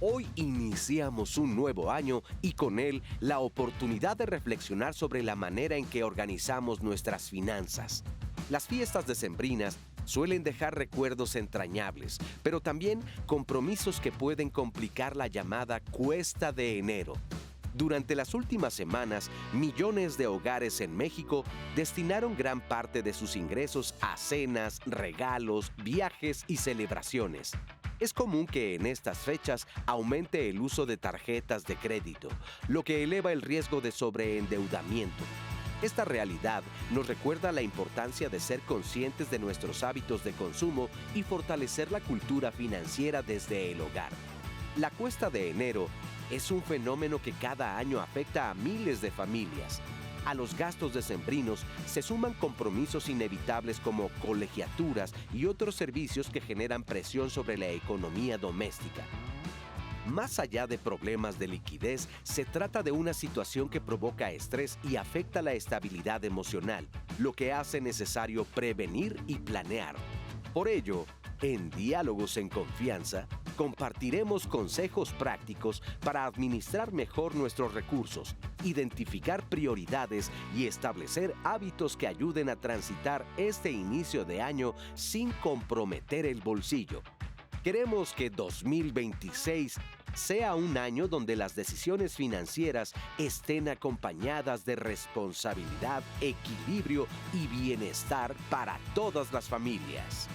Hoy iniciamos un nuevo año y con él la oportunidad de reflexionar sobre la manera en que organizamos nuestras finanzas. Las fiestas decembrinas suelen dejar recuerdos entrañables, pero también compromisos que pueden complicar la llamada cuesta de enero. Durante las últimas semanas, millones de hogares en México destinaron gran parte de sus ingresos a cenas, regalos, viajes y celebraciones. Es común que en estas fechas aumente el uso de tarjetas de crédito, lo que eleva el riesgo de sobreendeudamiento. Esta realidad nos recuerda la importancia de ser conscientes de nuestros hábitos de consumo y fortalecer la cultura financiera desde el hogar. La cuesta de enero es un fenómeno que cada año afecta a miles de familias. A los gastos decembrinos se suman compromisos inevitables como colegiaturas y otros servicios que generan presión sobre la economía doméstica. Más allá de problemas de liquidez, se trata de una situación que provoca estrés y afecta la estabilidad emocional, lo que hace necesario prevenir y planear. Por ello, en Diálogos en Confianza, compartiremos consejos prácticos para administrar mejor nuestros recursos, identificar prioridades y establecer hábitos que ayuden a transitar este inicio de año sin comprometer el bolsillo. Queremos que 2026 sea un año donde las decisiones financieras estén acompañadas de responsabilidad, equilibrio y bienestar para todas las familias.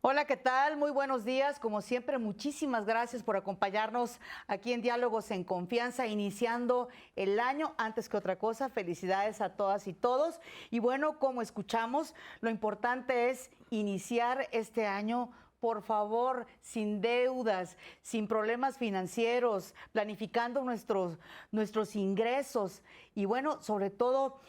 Hola, ¿qué tal? Muy buenos días. Como siempre, muchísimas gracias por acompañarnos aquí en Diálogos en Confianza, iniciando el año. Antes que otra cosa, felicidades a todas y todos. Y bueno, como escuchamos, lo importante es iniciar este año, por favor, sin deudas, sin problemas financieros, planificando nuestros ingresos. Y bueno, sobre todo,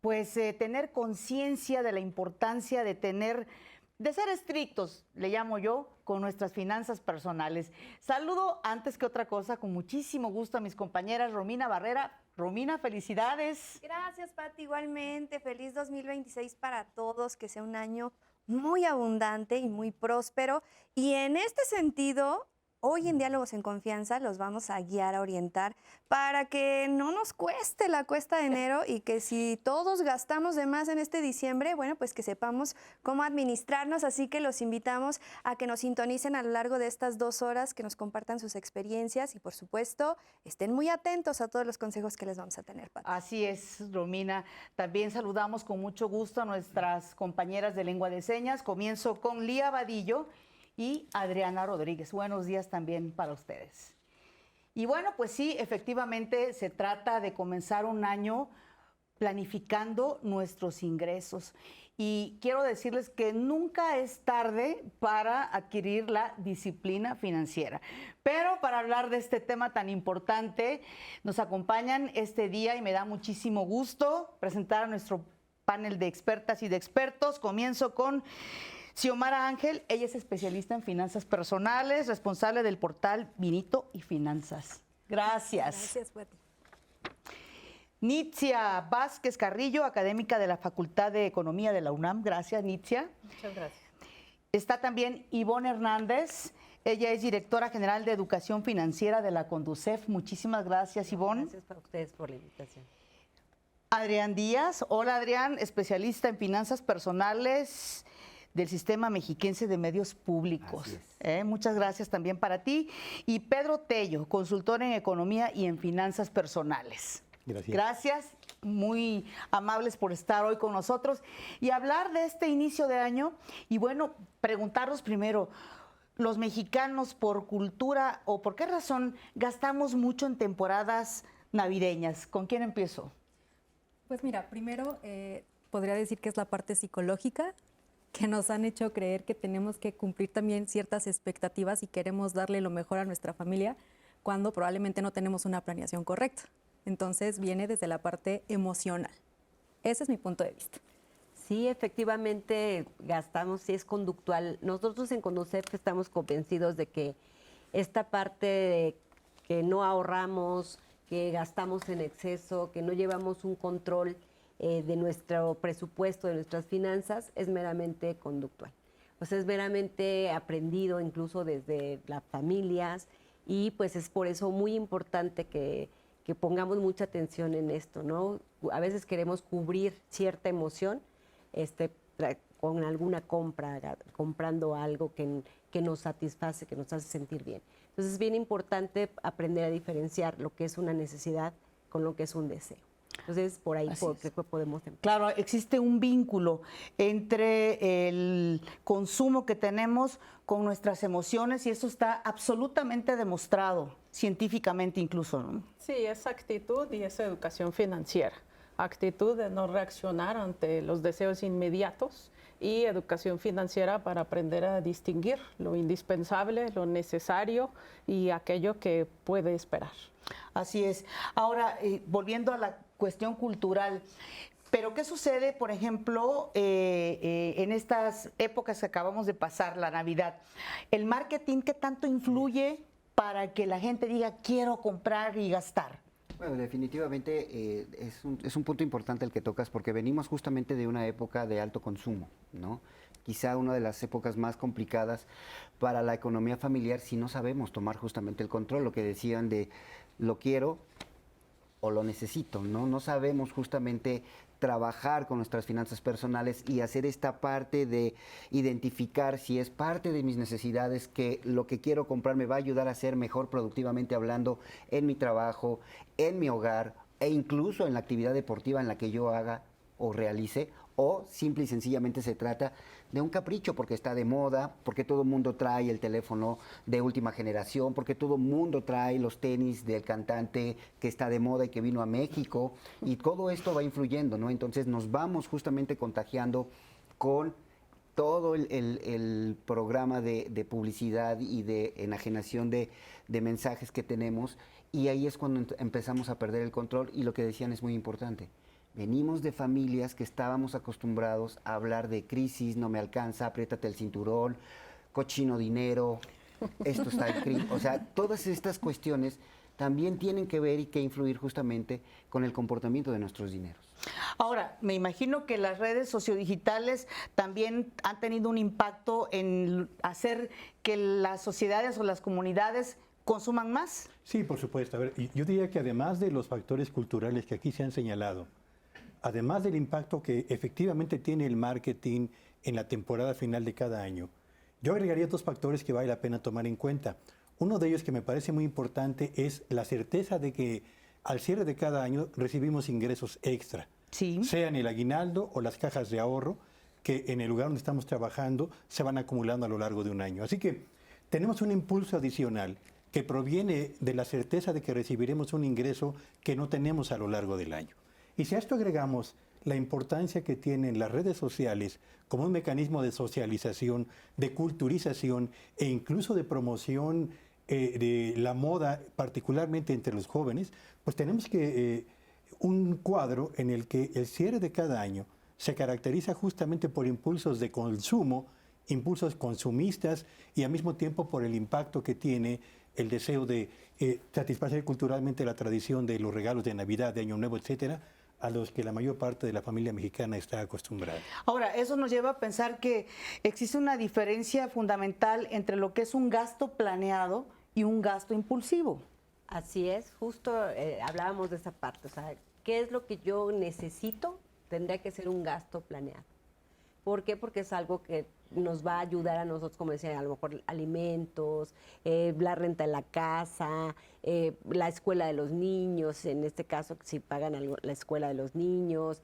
pues tener conciencia de la importancia de ser estrictos, le llamo yo, con nuestras finanzas personales. Saludo antes que otra cosa, con muchísimo gusto a mis compañeras Romina Barrera. Romina, felicidades. Gracias, Pati, igualmente. Feliz 2026 para todos, que sea un año muy abundante y muy próspero. Y en este sentido, hoy en Diálogos en Confianza los vamos a guiar, a orientar para que no nos cueste la cuesta de enero y que si todos gastamos de más en este diciembre, bueno, pues que sepamos cómo administrarnos. Así que los invitamos a que nos sintonicen a lo largo de estas 2 horas, que nos compartan sus experiencias y, por supuesto, estén muy atentos a todos los consejos que les vamos a tener, Pati. Así es, Romina. También saludamos con mucho gusto a nuestras compañeras de lengua de señas. Comienzo con Lía Vadillo y Adriana Rodríguez. Buenos días también para ustedes. Y bueno, pues sí, efectivamente se trata de comenzar un año planificando nuestros ingresos. Y quiero decirles que nunca es tarde para adquirir la disciplina financiera. Pero para hablar de este tema tan importante, nos acompañan este día y me da muchísimo gusto presentar a nuestro panel de expertas y de expertos. Comienzo con Xiomara Ángel. Ella es especialista en finanzas personales, responsable del portal Vinito y Finanzas. Gracias. Gracias, Pati. Nitzia Vázquez Carrillo, académica de la Facultad de Economía de la UNAM. Gracias, Nitzia. Muchas gracias. Está también Ivonne Hernández. Ella es directora general de Educación Financiera de la Conducef. Muchísimas gracias, Ivonne. Gracias a ustedes por la invitación. Adrián Díaz. Hola, Adrián, especialista en finanzas personales del Sistema Mexiquense de Medios Públicos. Muchas gracias también para ti. Y Pedro Tello, consultor en economía y en finanzas personales. Gracias. Gracias, muy amables por estar hoy con nosotros y hablar de este inicio de año. Y bueno, preguntaros primero, los mexicanos por cultura o por qué razón gastamos mucho en temporadas navideñas. ¿Con quién empiezo? Pues mira, primero podría decir que es la parte psicológica, que nos han hecho creer que tenemos que cumplir también ciertas expectativas y queremos darle lo mejor a nuestra familia cuando probablemente no tenemos una planeación correcta. Entonces viene desde la parte emocional. Ese es mi punto de vista. Sí, efectivamente gastamos, sí es conductual. Nosotros en Conducef estamos convencidos de que esta parte de que no ahorramos, que gastamos en exceso, que no llevamos un control de nuestro presupuesto, de nuestras finanzas, es meramente conductual. O sea, es meramente aprendido incluso desde las familias y pues es por eso muy importante que pongamos mucha atención en esto, ¿no? A veces queremos cubrir cierta emoción con alguna compra, comprando algo que nos satisface, que nos hace sentir bien. Entonces es bien importante aprender a diferenciar lo que es una necesidad con lo que es un deseo. Entonces, por ahí podemos empezar. Claro, existe un vínculo entre el consumo que tenemos con nuestras emociones y eso está absolutamente demostrado, científicamente incluso, ¿no? Sí, es actitud y es educación financiera. Actitud de no reaccionar ante los deseos inmediatos y educación financiera para aprender a distinguir lo indispensable, lo necesario y aquello que puede esperar. Así es. Ahora, volviendo a la cuestión cultural, pero ¿qué sucede, por ejemplo, en estas épocas que acabamos de pasar, la Navidad? ¿El marketing qué tanto influye para que la gente diga quiero comprar y gastar? Bueno, definitivamente es un punto importante el que tocas porque venimos justamente de una época de alto consumo, ¿no? Quizá una de las épocas más complicadas para la economía familiar si no sabemos tomar justamente el control, lo que decían de lo quiero o lo necesito, ¿no? No sabemos justamente trabajar con nuestras finanzas personales y hacer esta parte de identificar si es parte de mis necesidades que lo que quiero comprar me va a ayudar a ser mejor productivamente hablando en mi trabajo, en mi hogar e incluso en la actividad deportiva en la que yo haga o realice, o simple y sencillamente se trata de un capricho porque está de moda, porque todo el mundo trae el teléfono de última generación, porque todo el mundo trae los tenis del cantante que está de moda y que vino a México, y todo esto va influyendo, ¿no? Entonces nos vamos justamente contagiando con todo el programa de publicidad y de enajenación de mensajes que tenemos, y ahí es cuando empezamos a perder el control, y lo que decían es muy importante. Venimos de familias que estábamos acostumbrados a hablar de crisis, no me alcanza, apriétate el cinturón, cochino dinero, esto está en crisis. O sea, todas estas cuestiones también tienen que ver y que influir justamente con el comportamiento de nuestros dineros. Ahora, me imagino que las redes sociodigitales también han tenido un impacto en hacer que las sociedades o las comunidades consuman más. Sí, por supuesto. A ver, y yo diría que además de los factores culturales que aquí se han señalado, además del impacto que efectivamente tiene el marketing en la temporada final de cada año, yo agregaría dos factores que vale la pena tomar en cuenta. Uno de ellos que me parece muy importante es la certeza de que al cierre de cada año recibimos ingresos extra, Sí. sean el aguinaldo o las cajas de ahorro que en el lugar donde estamos trabajando se van acumulando a lo largo de un año. Así que tenemos un impulso adicional que proviene de la certeza de que recibiremos un ingreso que no tenemos a lo largo del año. Y si a esto agregamos la importancia que tienen las redes sociales como un mecanismo de socialización, de culturización e incluso de promoción de la moda, particularmente entre los jóvenes, pues tenemos que un cuadro en el que el cierre de cada año se caracteriza justamente por impulsos de consumo, impulsos consumistas y al mismo tiempo por el impacto que tiene el deseo de satisfacer culturalmente la tradición de los regalos de Navidad, de Año Nuevo, etcétera, a los que la mayor parte de la familia mexicana está acostumbrada. Ahora, eso nos lleva a pensar que existe una diferencia fundamental entre lo que es un gasto planeado y un gasto impulsivo. Así es, justo hablábamos de esa parte, o sea, ¿qué es lo que yo necesito? Tendría que ser un gasto planeado. ¿Por qué? Porque es algo que nos va a ayudar a nosotros, como decía, a lo mejor alimentos, la renta de la casa, la escuela de los niños, en este caso si pagan la escuela de los niños.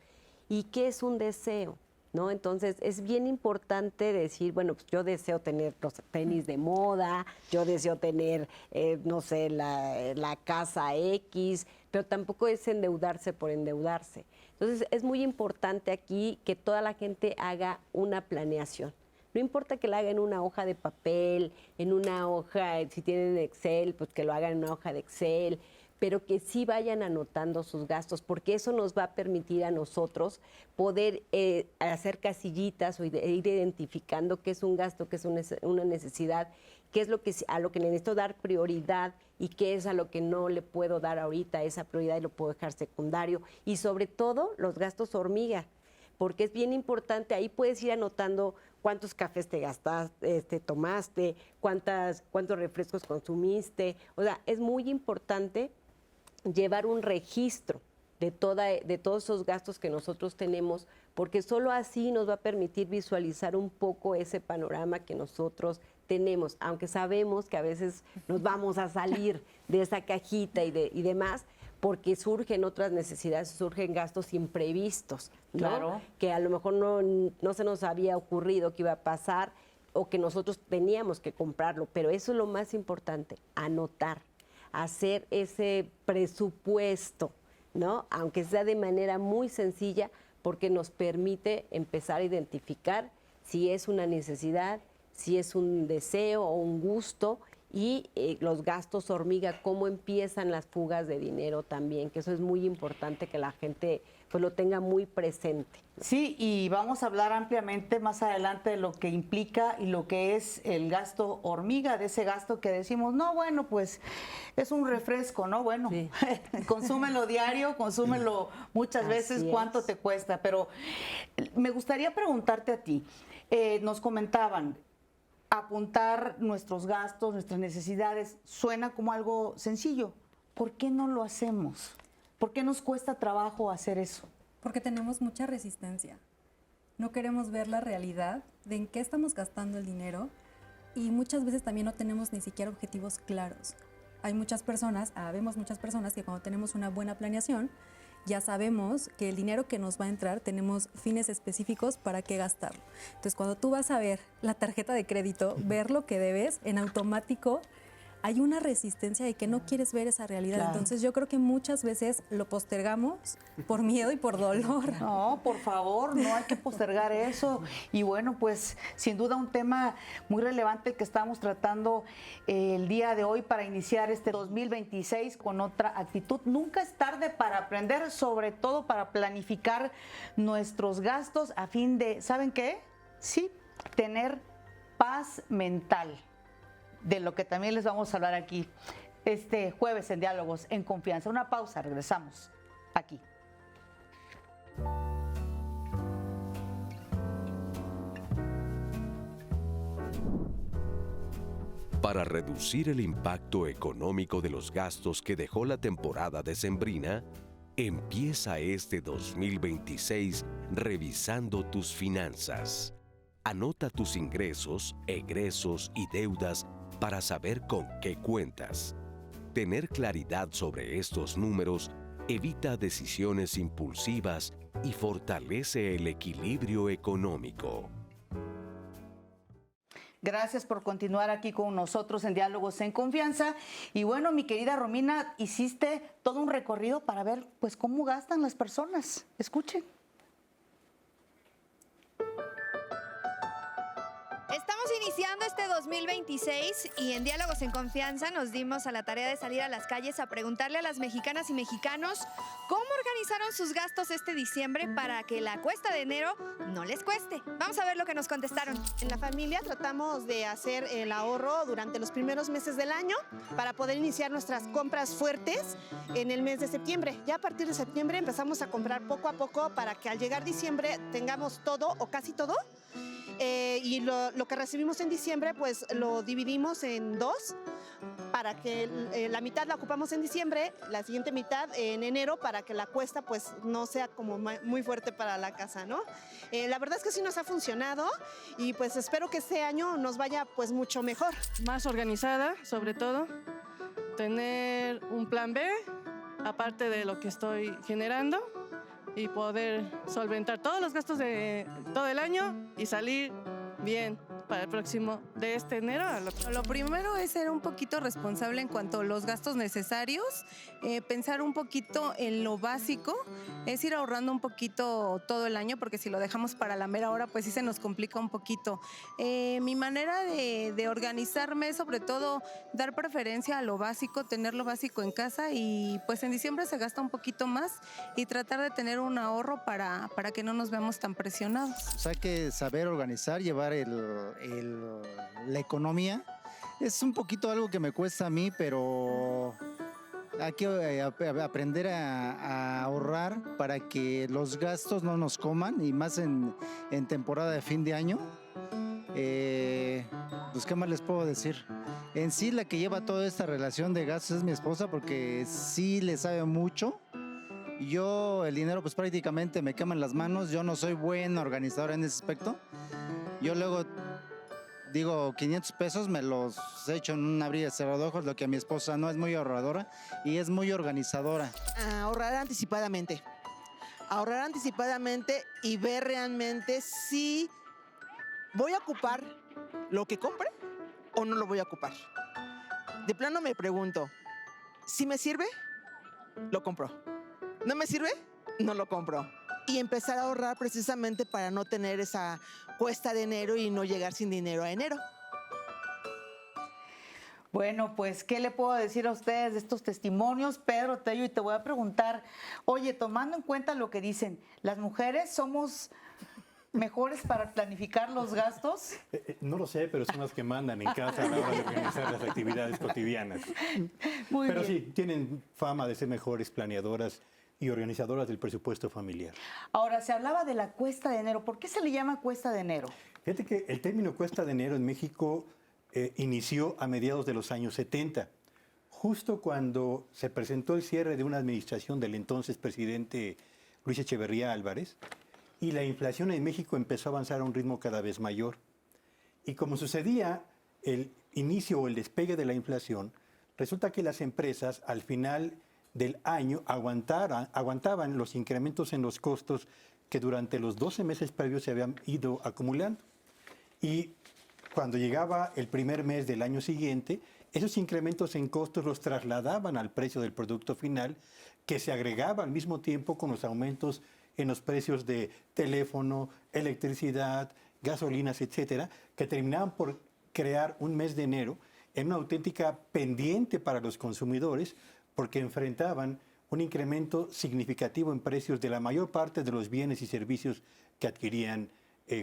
¿Y qué es un deseo? ¿No? Entonces es bien importante decir, bueno, pues yo deseo tener los tenis de moda, yo deseo tener, no sé, la casa X, pero tampoco es endeudarse por endeudarse. Entonces es muy importante aquí que toda la gente haga una planeación. No importa que la haga en una hoja de papel, en una hoja, si tienen Excel, pues que lo hagan en una hoja de Excel, pero que sí vayan anotando sus gastos, porque eso nos va a permitir a nosotros poder hacer casillitas o ir identificando qué es un gasto, qué es una necesidad, qué es a lo que le necesito dar prioridad y qué es a lo que no le puedo dar ahorita esa prioridad y lo puedo dejar secundario. Y sobre todo, los gastos hormiga. porque es bien importante, ahí puedes ir anotando cuántos cafés te gastaste, tomaste, cuántos refrescos consumiste. O sea, es muy importante llevar un registro de todos esos gastos que nosotros tenemos, porque solo así nos va a permitir visualizar un poco ese panorama que nosotros tenemos, aunque sabemos que a veces nos vamos a salir de esa cajita y demás, porque surgen otras necesidades, surgen gastos imprevistos, ¿no? Claro. Que a lo mejor no se nos había ocurrido que iba a pasar o que nosotros teníamos que comprarlo, pero eso es lo más importante, anotar, hacer ese presupuesto, ¿no? Aunque sea de manera muy sencilla, porque nos permite empezar a identificar si es una necesidad, si es un deseo o un gusto, y los gastos hormiga, cómo empiezan las fugas de dinero también, que eso es muy importante que la gente pues lo tenga muy presente. Sí, y vamos a hablar ampliamente más adelante de lo que implica y lo que es el gasto hormiga, de ese gasto que decimos, no, bueno, pues es un refresco, ¿no? Bueno, Sí. consúmelo diario, consúmelo muchas veces, Así ¿cuánto es. te cuesta? Pero me gustaría preguntarte a ti, nos comentaban, apuntar nuestros gastos, nuestras necesidades, suena como algo sencillo. ¿Por qué no lo hacemos? ¿Por qué nos cuesta trabajo hacer eso? Porque tenemos mucha resistencia. No queremos ver la realidad de en qué estamos gastando el dinero y muchas veces también no tenemos ni siquiera objetivos claros. Hay muchas personas, vemos muchas personas que cuando tenemos una buena planeación, ya sabemos que el dinero que nos va a entrar tenemos fines específicos para qué gastarlo. Entonces, cuando tú vas a ver la tarjeta de crédito, ver lo que debes, en automático hay una resistencia de que no quieres ver esa realidad. Claro. Entonces, yo creo que muchas veces lo postergamos por miedo y por dolor. No, por favor, no hay que postergar eso. Y bueno, pues sin duda un tema muy relevante que estamos tratando el día de hoy para iniciar este 2026 con otra actitud. Nunca es tarde para aprender, sobre todo para planificar nuestros gastos a fin de, ¿saben qué? Sí, tener paz mental, de lo que también les vamos a hablar aquí este jueves en Diálogos en Confianza. Una pausa, regresamos aquí. Para reducir el impacto económico de los gastos que dejó la temporada decembrina, empieza este 2026 revisando tus finanzas. Anota tus ingresos, egresos y deudas para saber con qué cuentas. Tener claridad sobre estos números evita decisiones impulsivas y fortalece el equilibrio económico. Gracias por continuar aquí con nosotros en Diálogos en Confianza. Y bueno, mi querida Romina, hiciste todo un recorrido para ver pues cómo gastan las personas. Escuchen. Estamos iniciando este 2026 y en Diálogos en Confianza nos dimos a la tarea de salir a las calles a preguntarle a las mexicanas y mexicanos cómo organizaron sus gastos este diciembre para que la cuesta de enero no les cueste. Vamos a ver lo que nos contestaron. En la familia tratamos de hacer el ahorro durante los primeros meses del año para poder iniciar nuestras compras fuertes en el mes de septiembre. Ya a partir de septiembre empezamos a comprar poco a poco para que al llegar diciembre tengamos todo o casi todo. Y lo que recibimos en diciembre pues lo dividimos en dos para que la mitad la ocupamos en diciembre, la siguiente mitad en enero para que la cuesta pues no sea como muy fuerte para la casa, ¿no? La verdad es que sí nos ha funcionado y pues espero que este año nos vaya pues mucho mejor. Más organizada, sobre todo, tener un plan B, aparte de lo que estoy generando, y poder solventar todos los gastos de todo el año y salir bien para el próximo, de este enero al otro. Lo primero es ser un poquito responsable en cuanto a los gastos necesarios, pensar un poquito en lo básico, es ir ahorrando un poquito todo el año, porque si lo dejamos para la mera hora, pues sí se nos complica un poquito. Mi manera de organizarme es sobre todo dar preferencia a lo básico, tener lo básico en casa, y pues en diciembre se gasta un poquito más y tratar de tener un ahorro para que no nos veamos tan presionados. O sea, hay que saber organizar, llevar la economía. Es un poquito algo que me cuesta a mí, pero hay que aprender a ahorrar para que los gastos no nos coman, y más en temporada de fin de año. Pues, ¿qué más les puedo decir? En sí, la que lleva toda esta relación de gastos es mi esposa, porque sí le sabe mucho. Yo, el dinero, pues prácticamente me quema en las manos. Yo no soy buen organizador en ese aspecto. Yo luego digo 500 pesos, me los echo en un abrir y cerrar de ojos, lo que a mi esposa no es muy ahorradora y es muy organizadora. Ahorrar anticipadamente. Ahorrar anticipadamente y ver realmente si voy a ocupar lo que compre o no lo voy a ocupar. De plano me pregunto, si me sirve, lo compro. ¿No me sirve? No lo compro. Y empezar a ahorrar precisamente para no tener esa cuesta de enero y no llegar sin dinero a enero. Bueno, pues, ¿qué le puedo decir a ustedes de estos testimonios, Pedro, Tello? Y te voy a preguntar, oye, tomando en cuenta lo que dicen, ¿las mujeres somos mejores para planificar los gastos? No lo sé, pero son las que mandan en casa a la hora de organizar las actividades cotidianas. Pero sí, tienen fama de ser mejores planeadoras y organizadoras del presupuesto familiar. Ahora, se hablaba de la cuesta de enero. ¿Por qué se le llama cuesta de enero? Fíjate que el término cuesta de enero en México inició a mediados de los años 70, justo cuando se presentó el cierre de una administración del entonces presidente Luis Echeverría Álvarez, y la inflación en México empezó a avanzar a un ritmo cada vez mayor. Y como sucedía el inicio o el despegue de la inflación, resulta que las empresas al final del año aguantaban los incrementos en los costos que durante los 12 meses previos se habían ido acumulando. Y cuando llegaba el primer mes del año siguiente, esos incrementos en costos los trasladaban al precio del producto final, que se agregaba al mismo tiempo con los aumentos en los precios de teléfono, electricidad, gasolinas, etcétera, que terminaban por crear un mes de enero en una auténtica pendiente para los consumidores, porque enfrentaban un incremento significativo en precios de la mayor parte de los bienes y servicios que adquirían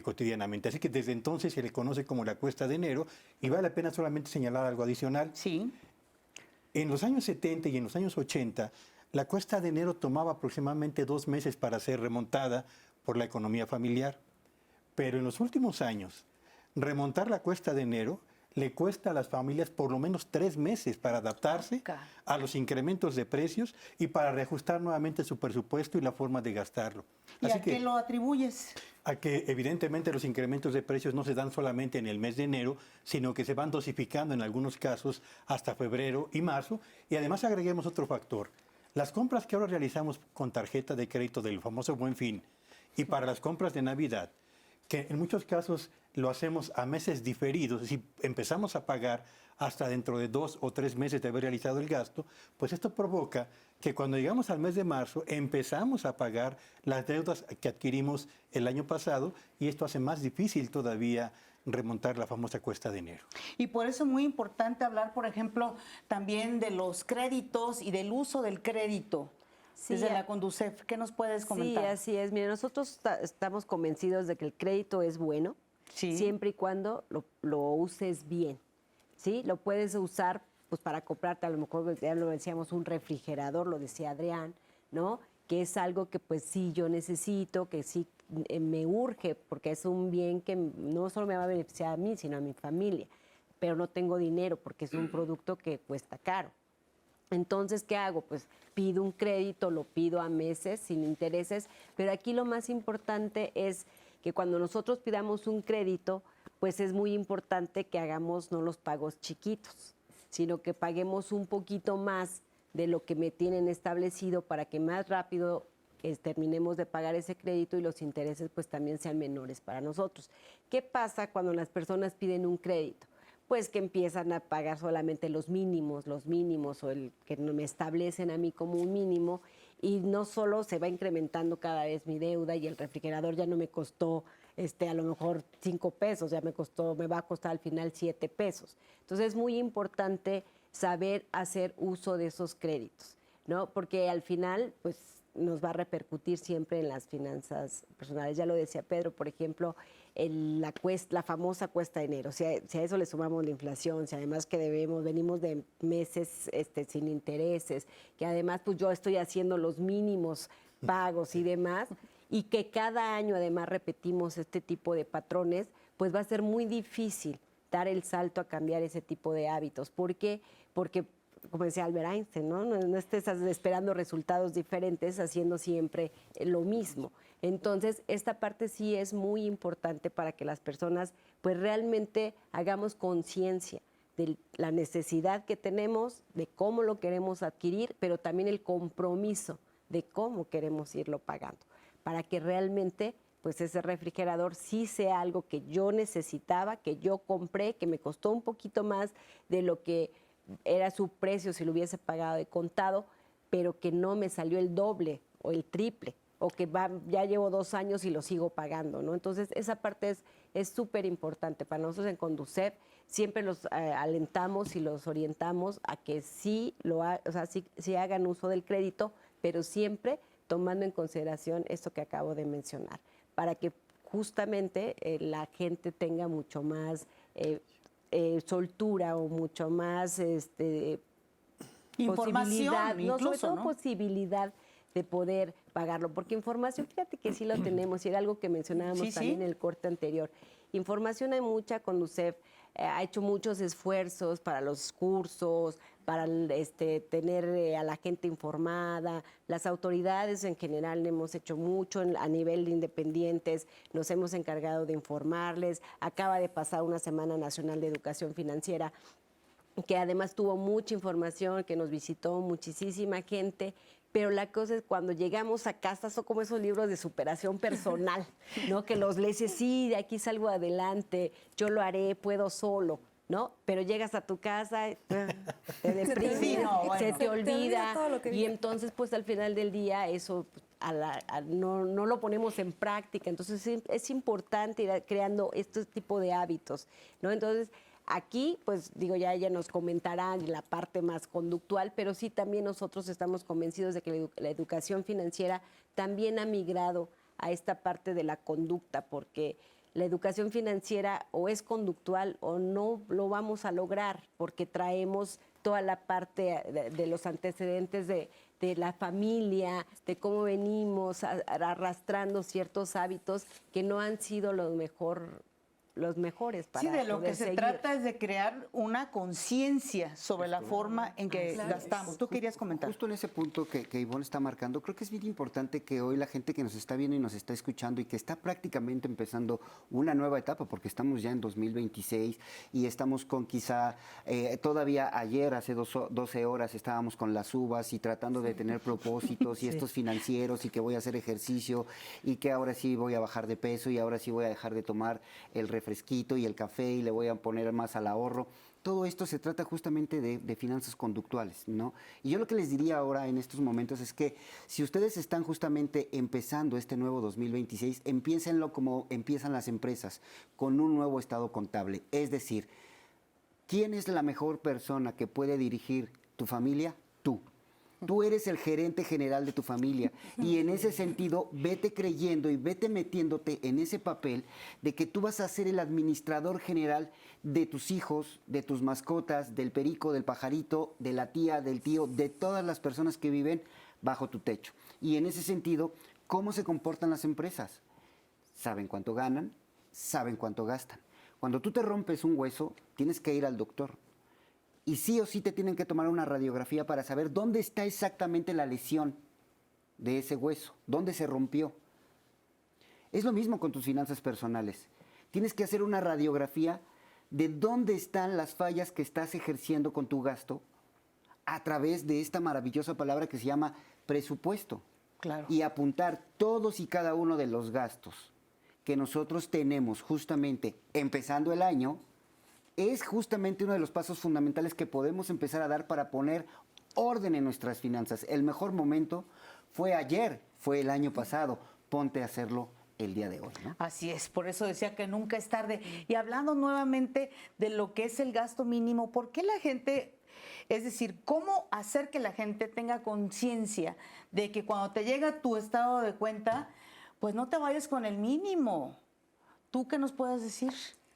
cotidianamente. Así que desde entonces se le conoce como la cuesta de enero, y vale la pena solamente señalar algo adicional. Sí. En los años 70 y en los años 80, la cuesta de enero tomaba aproximadamente 2 meses para ser remontada por la economía familiar. Pero en los últimos años, remontar la cuesta de enero le cuesta a las familias por lo menos 3 meses para adaptarse a los incrementos de precios y para reajustar nuevamente su presupuesto y la forma de gastarlo. ¿Y a qué lo atribuyes? A que evidentemente los incrementos de precios no se dan solamente en el mes de enero, sino que se van dosificando en algunos casos hasta febrero y marzo. Y además agreguemos otro factor. Las compras que ahora realizamos con tarjeta de crédito del famoso Buen Fin y para las compras de Navidad, que en muchos casos lo hacemos a meses diferidos, es decir, empezamos a pagar hasta dentro de 2 o 3 meses de haber realizado el gasto, pues esto provoca que cuando llegamos al mes de marzo empezamos a pagar las deudas que adquirimos el año pasado, y esto hace más difícil todavía remontar la famosa cuesta de enero. Y por eso es muy importante hablar, por ejemplo, también de los créditos y del uso del crédito. Sí, desde la Conducef, ¿qué nos puedes comentar? Sí, así es. Mira, nosotros estamos convencidos de que el crédito es bueno, siempre y cuando lo uses bien. ¿Sí? Lo puedes usar pues para comprarte, a lo mejor ya lo decíamos, un refrigerador, lo decía Adrián, ¿no? Que es algo que pues sí yo necesito, que sí me urge, porque es un bien que no solo me va a beneficiar a mí, sino a mi familia. Pero no tengo dinero porque es un producto que cuesta caro. Entonces, ¿qué hago? Pues pido un crédito, lo pido a meses sin intereses, pero aquí lo más importante es que cuando nosotros pidamos un crédito, pues es muy importante que hagamos no los pagos chiquitos, sino que paguemos un poquito más de lo que me tienen establecido para que más rápido terminemos de pagar ese crédito y los intereses pues también sean menores para nosotros. ¿Qué pasa cuando las personas piden un crédito? Pues que empiezan a pagar solamente los mínimos o el que me establecen a mí como un mínimo, y no solo se va incrementando cada vez mi deuda y el refrigerador ya no me costó a lo mejor 5 pesos, ya me va a costar al final 7 pesos. Entonces es muy importante saber hacer uso de esos créditos, ¿no? Porque al final, pues nos va a repercutir siempre en las finanzas personales. Ya lo decía Pedro, por ejemplo, la famosa cuesta de enero. Si a eso le sumamos la inflación, si además que venimos de meses sin intereses, que además pues yo estoy haciendo los mínimos pagos y demás, y que cada año además repetimos este tipo de patrones, pues va a ser muy difícil dar el salto a cambiar ese tipo de hábitos. ¿Por qué? Porque, como decía Albert Einstein, no estés esperando resultados diferentes haciendo siempre lo mismo. Entonces, esta parte sí es muy importante para que las personas pues realmente hagamos conciencia de la necesidad que tenemos, de cómo lo queremos adquirir, pero también el compromiso de cómo queremos irlo pagando, para que realmente pues ese refrigerador sí sea algo que yo necesitaba, que yo compré, que me costó un poquito más de lo que era su precio si lo hubiese pagado de contado, pero que no me salió el doble o el triple, o que ya llevo 2 años y lo sigo pagando, ¿no? Entonces, esa parte es súper importante. Para nosotros en Conducef siempre los alentamos y los orientamos a que sí hagan uso del crédito, pero siempre tomando en consideración esto que acabo de mencionar, para que justamente la gente tenga mucho más soltura o mucho más información, posibilidad de poder pagarlo, porque información, fíjate que sí lo tenemos, y era algo que mencionábamos también en el corte anterior. Información hay mucha. Conducef ha hecho muchos esfuerzos para los cursos, para tener a la gente informada. Las autoridades en general hemos hecho mucho a nivel de independientes, nos hemos encargado de informarles. Acaba de pasar una Semana Nacional de Educación Financiera, que además tuvo mucha información, que nos visitó muchísima gente, pero la cosa es cuando llegamos a casa son como esos libros de superación personal, ¿no? Que los lees y sí, de aquí salgo adelante, yo lo haré, puedo solo, ¿no? Pero llegas a tu casa, te deprimes, se te olvida, y entonces pues al final del día eso no lo ponemos en práctica. Entonces es importante ir creando este tipo de hábitos, ¿no? Entonces aquí, pues digo, ya ella nos comentará la parte más conductual, pero sí también nosotros estamos convencidos de que la educación financiera también ha migrado a esta parte de la conducta, porque la educación financiera o es conductual o no lo vamos a lograr, porque traemos toda la parte de los antecedentes de la familia, de cómo venimos arrastrando ciertos hábitos que no han sido los mejores para sí, de lo poder que se seguir. trata es de crear una conciencia sobre la forma en que gastamos. Tú querías comentar. Justo en ese punto que Ivonne está marcando, creo que es bien importante que hoy la gente que nos está viendo y nos está escuchando y que está prácticamente empezando una nueva etapa, porque estamos ya en 2026 y estamos con quizá, todavía ayer, hace 12 horas, estábamos con las uvas y tratando de tener propósitos y estos financieros, y que voy a hacer ejercicio y que ahora sí voy a bajar de peso y ahora sí voy a dejar de tomar el refresquito y el café y le voy a poner más al ahorro. Todo esto se trata justamente de finanzas conductuales, ¿no? Y yo lo que les diría ahora en estos momentos es que si ustedes están justamente empezando este nuevo 2026, empiécenlo como empiezan las empresas, con un nuevo estado contable. Es decir, ¿quién es la mejor persona que puede dirigir tu familia? Tú. Tú eres el gerente general de tu familia, y en ese sentido vete creyendo y vete metiéndote en ese papel de que tú vas a ser el administrador general de tus hijos, de tus mascotas, del perico, del pajarito, de la tía, del tío, de todas las personas que viven bajo tu techo. Y en ese sentido, ¿cómo se comportan las empresas? Saben cuánto ganan, saben cuánto gastan. Cuando tú te rompes un hueso, tienes que ir al doctor. Y sí o sí te tienen que tomar una radiografía para saber dónde está exactamente la lesión de ese hueso, dónde se rompió. Es lo mismo con tus finanzas personales. Tienes que hacer una radiografía de dónde están las fallas que estás ejerciendo con tu gasto a través de esta maravillosa palabra que se llama presupuesto. Claro. Y apuntar todos y cada uno de los gastos que nosotros tenemos justamente empezando el año. Es justamente uno de los pasos fundamentales que podemos empezar a dar para poner orden en nuestras finanzas. El mejor momento fue ayer, fue el año pasado. Ponte a hacerlo el día de hoy, ¿no? Así es, por eso decía que nunca es tarde. Y hablando nuevamente de lo que es el gasto mínimo, ¿por qué la gente Es decir, cómo hacer que la gente tenga conciencia de que cuando te llega tu estado de cuenta, pues no te vayas con el mínimo. ¿Tú qué nos puedes decir?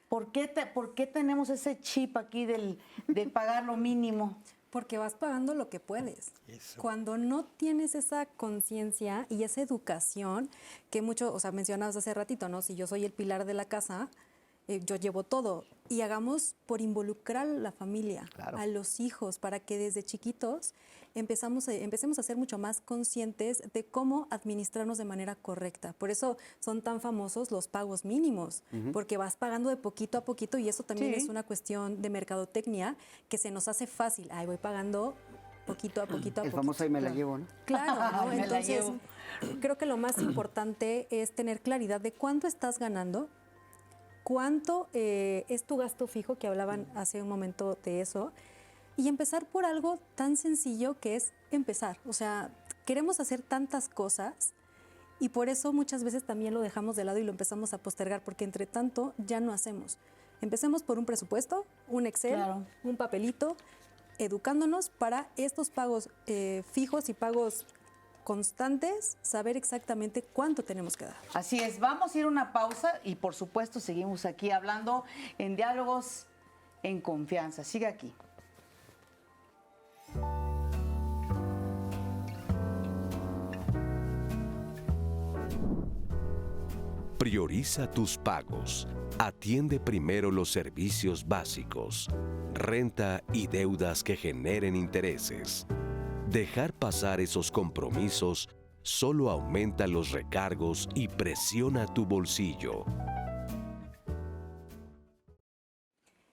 ¿Por qué tenemos ese chip aquí de pagar lo mínimo? Porque vas pagando lo que puedes. Eso. Cuando no tienes esa conciencia y esa educación, que mucho, o sea, mencionabas hace ratito, ¿no? Si yo soy el pilar de la casa, yo llevo todo. Y hagamos por involucrar a la familia, Claro. a los hijos, para que desde chiquitos empecemos a ser mucho más conscientes de cómo administrarnos de manera correcta. Por eso son tan famosos los pagos mínimos, porque vas pagando de poquito a poquito y eso también Sí. es una cuestión de mercadotecnia que se nos hace fácil. Ay, voy pagando poquito a poquito a El poquito. famoso ahí me la llevo, ¿no? Claro, ¿no? Me la Entonces, llevo. creo que lo más importante es tener claridad de cuánto estás ganando, cuánto es tu gasto fijo, que hablaban hace un momento de eso, y empezar por algo tan sencillo que es empezar. O sea, queremos hacer tantas cosas y por eso muchas veces también lo dejamos de lado y lo empezamos a postergar, porque entre tanto ya no hacemos. Empecemos por un presupuesto, un Excel, Claro. un papelito, educándonos para estos pagos fijos y pagos constantes, saber exactamente cuánto tenemos que dar. Así es, vamos a ir a una pausa y por supuesto seguimos aquí hablando en Diálogos en Confianza. Sigue aquí. Prioriza tus pagos. Atiende primero los servicios básicos, renta y deudas que generen intereses. Dejar pasar esos compromisos solo aumenta los recargos y presiona tu bolsillo.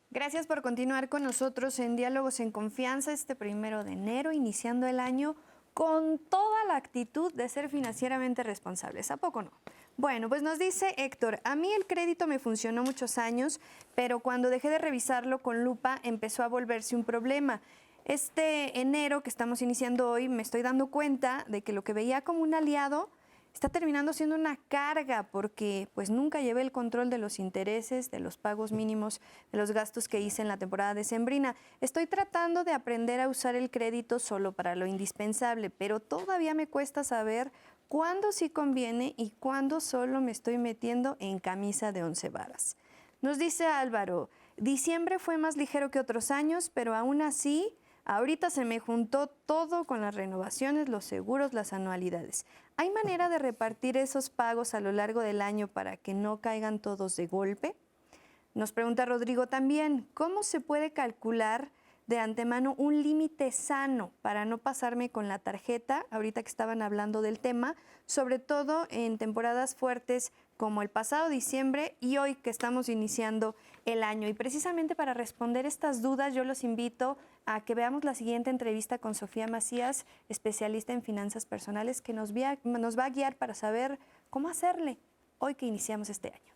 Gracias por continuar con nosotros en Diálogos en Confianza este 1 de enero, iniciando el año con toda la actitud de ser financieramente responsables. ¿A poco no? Bueno, pues nos dice Héctor, a mí el crédito me funcionó muchos años, pero cuando dejé de revisarlo con lupa empezó a volverse un problema. Este enero que estamos iniciando hoy me estoy dando cuenta de que lo que veía como un aliado está terminando siendo una carga porque pues nunca llevé el control de los intereses, de los pagos mínimos, de los gastos que hice en la temporada decembrina. Estoy tratando de aprender a usar el crédito solo para lo indispensable, pero todavía me cuesta saber cuándo sí conviene y cuándo solo me estoy metiendo en camisa de 11 varas. Nos dice Álvaro, diciembre fue más ligero que otros años, pero aún así, ahorita se me juntó todo con las renovaciones, los seguros, las anualidades. ¿Hay manera de repartir esos pagos a lo largo del año para que no caigan todos de golpe? Nos pregunta Rodrigo también, ¿cómo se puede calcular de antemano un límite sano para no pasarme con la tarjeta, ahorita que estaban hablando del tema, sobre todo en temporadas fuertes como el pasado diciembre y hoy que estamos iniciando el año? Y precisamente para responder estas dudas yo los invito a que veamos la siguiente entrevista con Sofía Macías, especialista en finanzas personales, que nos va a guiar para saber cómo hacerle hoy que iniciamos este año.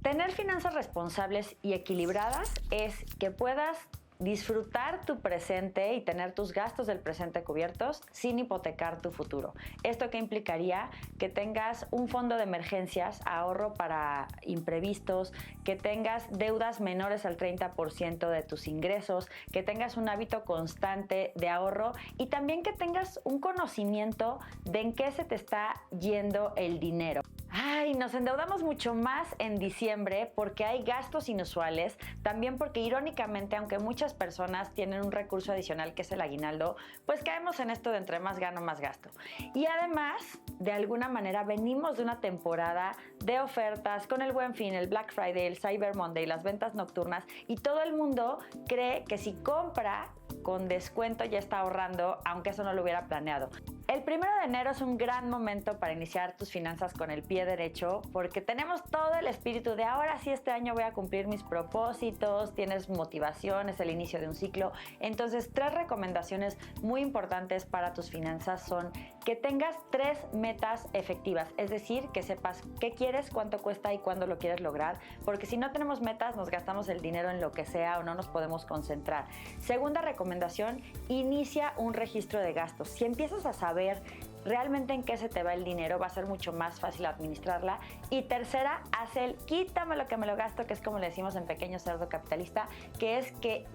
Tener finanzas responsables y equilibradas es que puedas disfrutar tu presente y tener tus gastos del presente cubiertos sin hipotecar tu futuro. ¿Esto qué implicaría? Que tengas un fondo de emergencias, ahorro para imprevistos, que tengas deudas menores al 30% de tus ingresos, que tengas un hábito constante de ahorro y también que tengas un conocimiento de en qué se te está yendo el dinero. Ay, nos endeudamos mucho más en diciembre porque hay gastos inusuales, también porque irónicamente, aunque muchas personas tienen un recurso adicional que es el aguinaldo, pues caemos en esto de entre más gano, más gasto. Y además, de alguna manera, venimos de una temporada de ofertas con el Buen Fin, el Black Friday, el Cyber Monday, las ventas nocturnas, y todo el mundo cree que si compra con descuento ya está ahorrando, aunque eso no lo hubiera planeado. El 1 de enero es un gran momento para iniciar tus finanzas con el pie derecho, porque tenemos todo el espíritu de ahora sí este año voy a cumplir mis propósitos, tienes motivación, es el inicio de un ciclo. Entonces, 3 recomendaciones muy importantes para tus finanzas son que tengas 3 metas efectivas, es decir, que sepas qué quieres, cuánto cuesta y cuándo lo quieres lograr, porque si no tenemos metas nos gastamos el dinero en lo que sea o no nos podemos concentrar. Segunda recomendación, inicia un registro de gastos. Si empiezas a saber realmente en qué se te va el dinero, va a ser mucho más fácil administrarla. Y tercera, haz el quítame lo que me lo gasto, que es como le decimos en Pequeño Cerdo Capitalista, que es que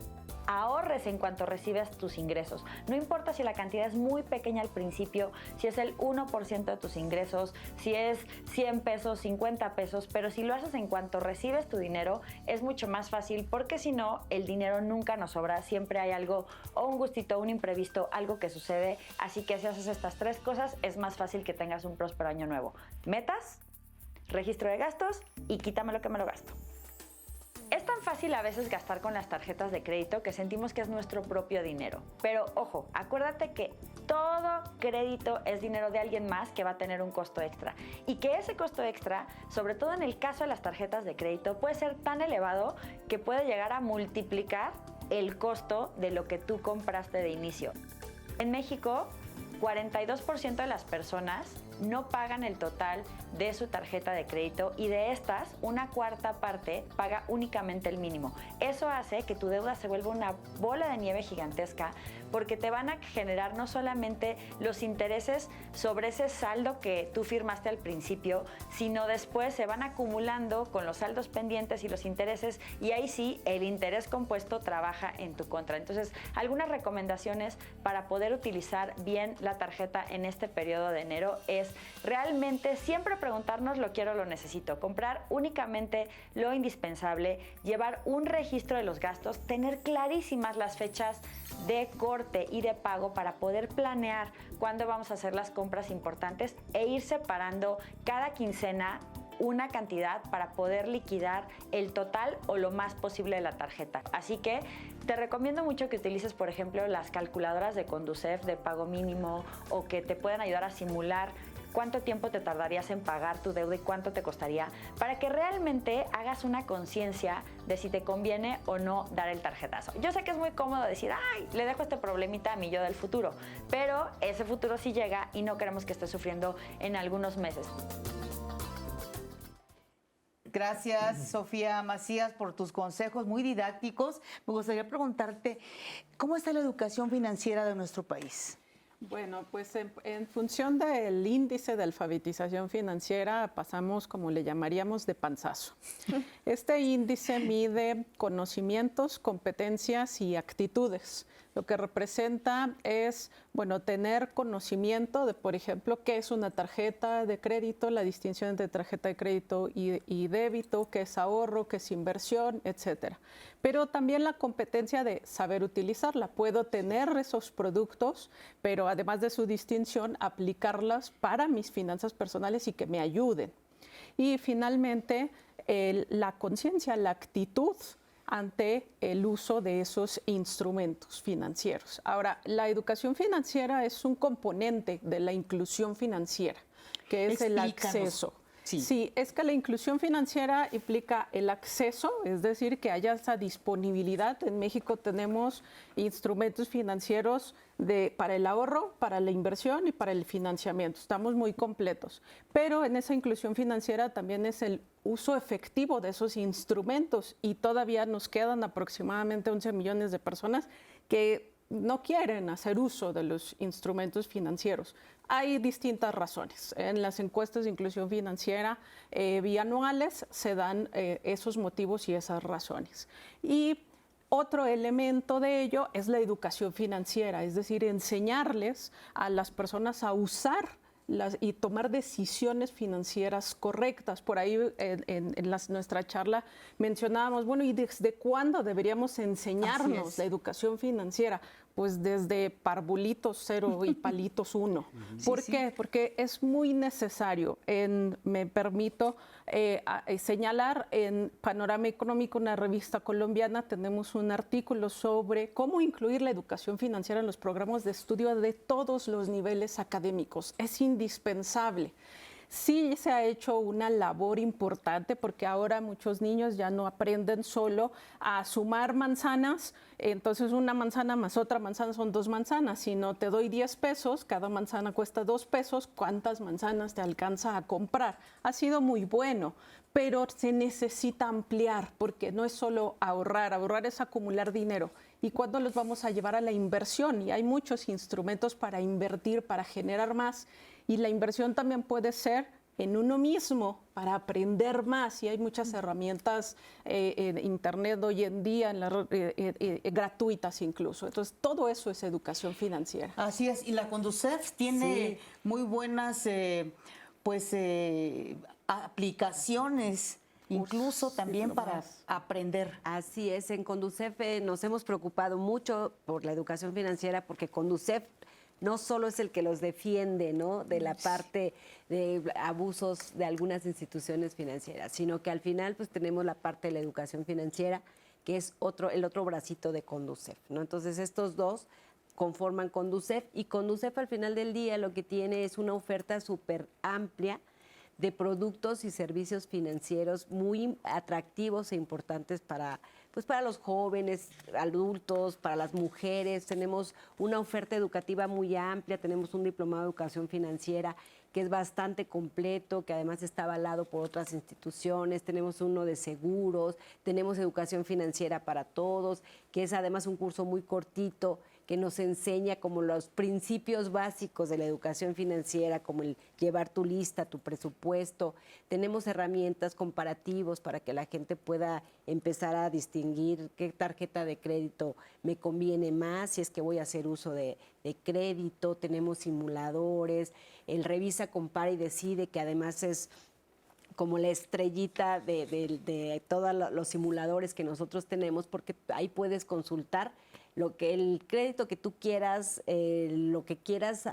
ahorres en cuanto recibes tus ingresos. No importa si la cantidad es muy pequeña al principio, si es el 1% de tus ingresos, si es 100 pesos, 50 pesos, pero si lo haces en cuanto recibes tu dinero, es mucho más fácil, porque si no, el dinero nunca nos sobra, siempre hay algo, o un gustito, un imprevisto, algo que sucede. Así que si haces estas 3 cosas, es más fácil que tengas un próspero año nuevo. Metas, registro de gastos y quítame lo que me lo gasto. Es tan fácil a veces gastar con las tarjetas de crédito que sentimos que es nuestro propio dinero. Pero ojo, acuérdate que todo crédito es dinero de alguien más que va a tener un costo extra. Y que ese costo extra, sobre todo en el caso de las tarjetas de crédito, puede ser tan elevado que puede llegar a multiplicar el costo de lo que tú compraste de inicio. En México, 42% de las personas no pagan el total de su tarjeta de crédito, y de estas, una cuarta parte paga únicamente el mínimo. Eso hace que tu deuda se vuelva una bola de nieve gigantesca, porque te van a generar no solamente los intereses sobre ese saldo que tú firmaste al principio, sino después se van acumulando con los saldos pendientes y los intereses, y ahí sí el interés compuesto trabaja en tu contra. Entonces, algunas recomendaciones para poder utilizar bien la tarjeta en este periodo de enero es realmente siempre preguntarnos: ¿lo quiero o lo necesito? Comprar únicamente lo indispensable, llevar un registro de los gastos, tener clarísimas las fechas de corte y de pago para poder planear cuándo vamos a hacer las compras importantes, e ir separando cada quincena una cantidad para poder liquidar el total o lo más posible de la tarjeta. Así que te recomiendo mucho que utilices, por ejemplo, las calculadoras de Conducef de pago mínimo, o que te puedan ayudar a simular cuánto tiempo te tardarías en pagar tu deuda y cuánto te costaría, para que realmente hagas una conciencia de si te conviene o no dar el tarjetazo. Yo sé que es muy cómodo decir: ay, le dejo este problemita a mi yo del futuro, pero ese futuro sí llega y no queremos que esté sufriendo en algunos meses. Gracias, Sofía Macías, por tus consejos muy didácticos. Me gustaría preguntarte, ¿cómo está la educación financiera de nuestro país? Bueno, pues en función del índice de alfabetización financiera pasamos, como le llamaríamos, de panzazo. Este índice mide conocimientos, competencias y actitudes. Lo que representa es, bueno, tener conocimiento de, por ejemplo, qué es una tarjeta de crédito, la distinción entre tarjeta de crédito y débito, qué es ahorro, qué es inversión, etcétera. Pero también la competencia de saber utilizarla. Puedo tener esos productos, pero además de su distinción, aplicarlas para mis finanzas personales y que me ayuden. Y finalmente, la conciencia, la actitud ante el uso de esos instrumentos financieros. Ahora, la educación financiera es un componente de la inclusión financiera, que es el acceso. Sí, es que la inclusión financiera implica el acceso, es decir, que haya esa disponibilidad. En México tenemos instrumentos financieros para el ahorro, para la inversión y para el financiamiento. Estamos muy completos. Pero en esa inclusión financiera también es el uso efectivo de esos instrumentos, y todavía nos quedan aproximadamente 11 millones de personas que no quieren hacer uso de los instrumentos financieros. Hay distintas razones. En las encuestas de inclusión financiera bianuales se dan esos motivos y esas razones. Y otro elemento de ello es la educación financiera, es decir, enseñarles a las personas a usar y tomar decisiones financieras correctas. Por ahí en nuestra charla mencionábamos, bueno, ¿y desde cuándo deberíamos enseñarnos la educación financiera? Pues desde parvulitos 0 y palitos 1. ¿Por qué? Porque es muy necesario. Me permito señalar, en Panorama Económico, una revista colombiana, tenemos un artículo sobre cómo incluir la educación financiera en los programas de estudio de todos los niveles académicos. Es indispensable. Sí se ha hecho una labor importante porque ahora muchos niños ya no aprenden solo a sumar manzanas, entonces una manzana más otra manzana son 2 manzanas, sino te doy 10 pesos, cada manzana cuesta 2 pesos, ¿cuántas manzanas te alcanza a comprar? Ha sido muy bueno, pero se necesita ampliar porque no es solo ahorrar es acumular dinero. ¿Y cuándo los vamos a llevar a la inversión? Y hay muchos instrumentos para invertir, para generar más. Y la inversión también puede ser en uno mismo para aprender más. Y hay muchas herramientas en Internet hoy en día, gratuitas incluso. Entonces, todo eso es educación financiera. Así es. Y la Conducef tiene muy buenas aplicaciones, incluso también para aprender. Así es, en Conducef nos hemos preocupado mucho por la educación financiera porque Conducef no solo es el que los defiende, ¿no?, de la parte de abusos de algunas instituciones financieras, sino que al final pues tenemos la parte de la educación financiera, que es el otro bracito de Conducef, ¿no? Entonces estos dos conforman Conducef y Conducef al final del día lo que tiene es una oferta súper amplia de productos y servicios financieros muy atractivos e importantes para los jóvenes, adultos, para las mujeres. Tenemos una oferta educativa muy amplia, tenemos un diplomado de educación financiera que es bastante completo, que además está avalado por otras instituciones, tenemos uno de seguros, tenemos educación financiera para todos, que es además un curso muy cortito, que nos enseña como los principios básicos de la educación financiera, como el llevar tu lista, tu presupuesto. Tenemos herramientas comparativos para que la gente pueda empezar a distinguir qué tarjeta de crédito me conviene más, si es que voy a hacer uso de crédito. Tenemos simuladores, el Revisa, Compara y Decide, que además es como la estrellita de todos los simuladores que nosotros tenemos, porque ahí puedes consultar el crédito que tú quieras, lo que quieras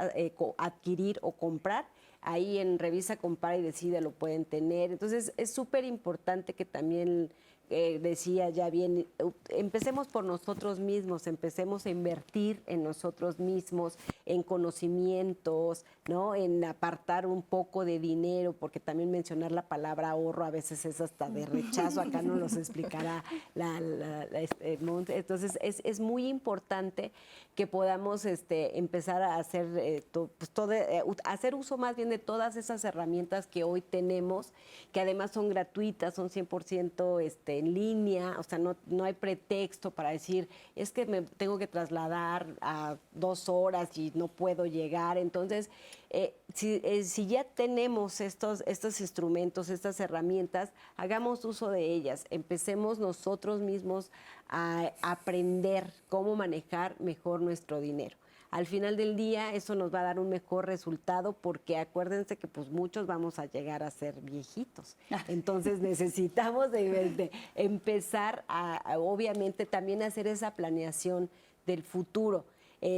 adquirir o comprar. Ahí en Revisa, Compara y Decide lo pueden tener. Entonces es súper importante que también, decía ya bien, empecemos por nosotros mismos, empecemos a invertir en nosotros mismos, en conocimientos, ¿no?, en apartar un poco de dinero, porque también mencionar la palabra ahorro a veces es hasta de rechazo, acá no los explicará entonces es muy importante que podamos empezar a hacer hacer uso más bien de todas esas herramientas que hoy tenemos, que además son gratuitas, son 100% en línea, o sea, no hay pretexto para decir, es que me tengo que trasladar a 2 horas y no puedo llegar. Entonces, si ya tenemos estos instrumentos, estas herramientas, hagamos uso de ellas, empecemos nosotros mismos a aprender cómo manejar mejor nuestro dinero. Al final del día eso nos va a dar un mejor resultado porque acuérdense que pues muchos vamos a llegar a ser viejitos. Entonces necesitamos de empezar a obviamente también hacer esa planeación del futuro.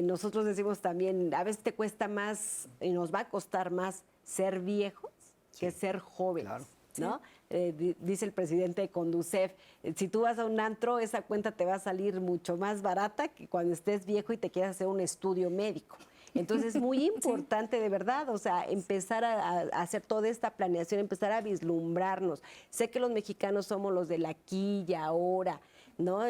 Nosotros decimos también, a veces te cuesta más y nos va a costar más ser viejos que ser jóvenes, claro, ¿no? Dice el presidente de Conducef, si tú vas a un antro, esa cuenta te va a salir mucho más barata que cuando estés viejo y te quieras hacer un estudio médico. Entonces es muy importante, de verdad, o sea, empezar a hacer toda esta planeación, empezar a vislumbrarnos. Sé que los mexicanos somos los del aquí y ahora, ¿no?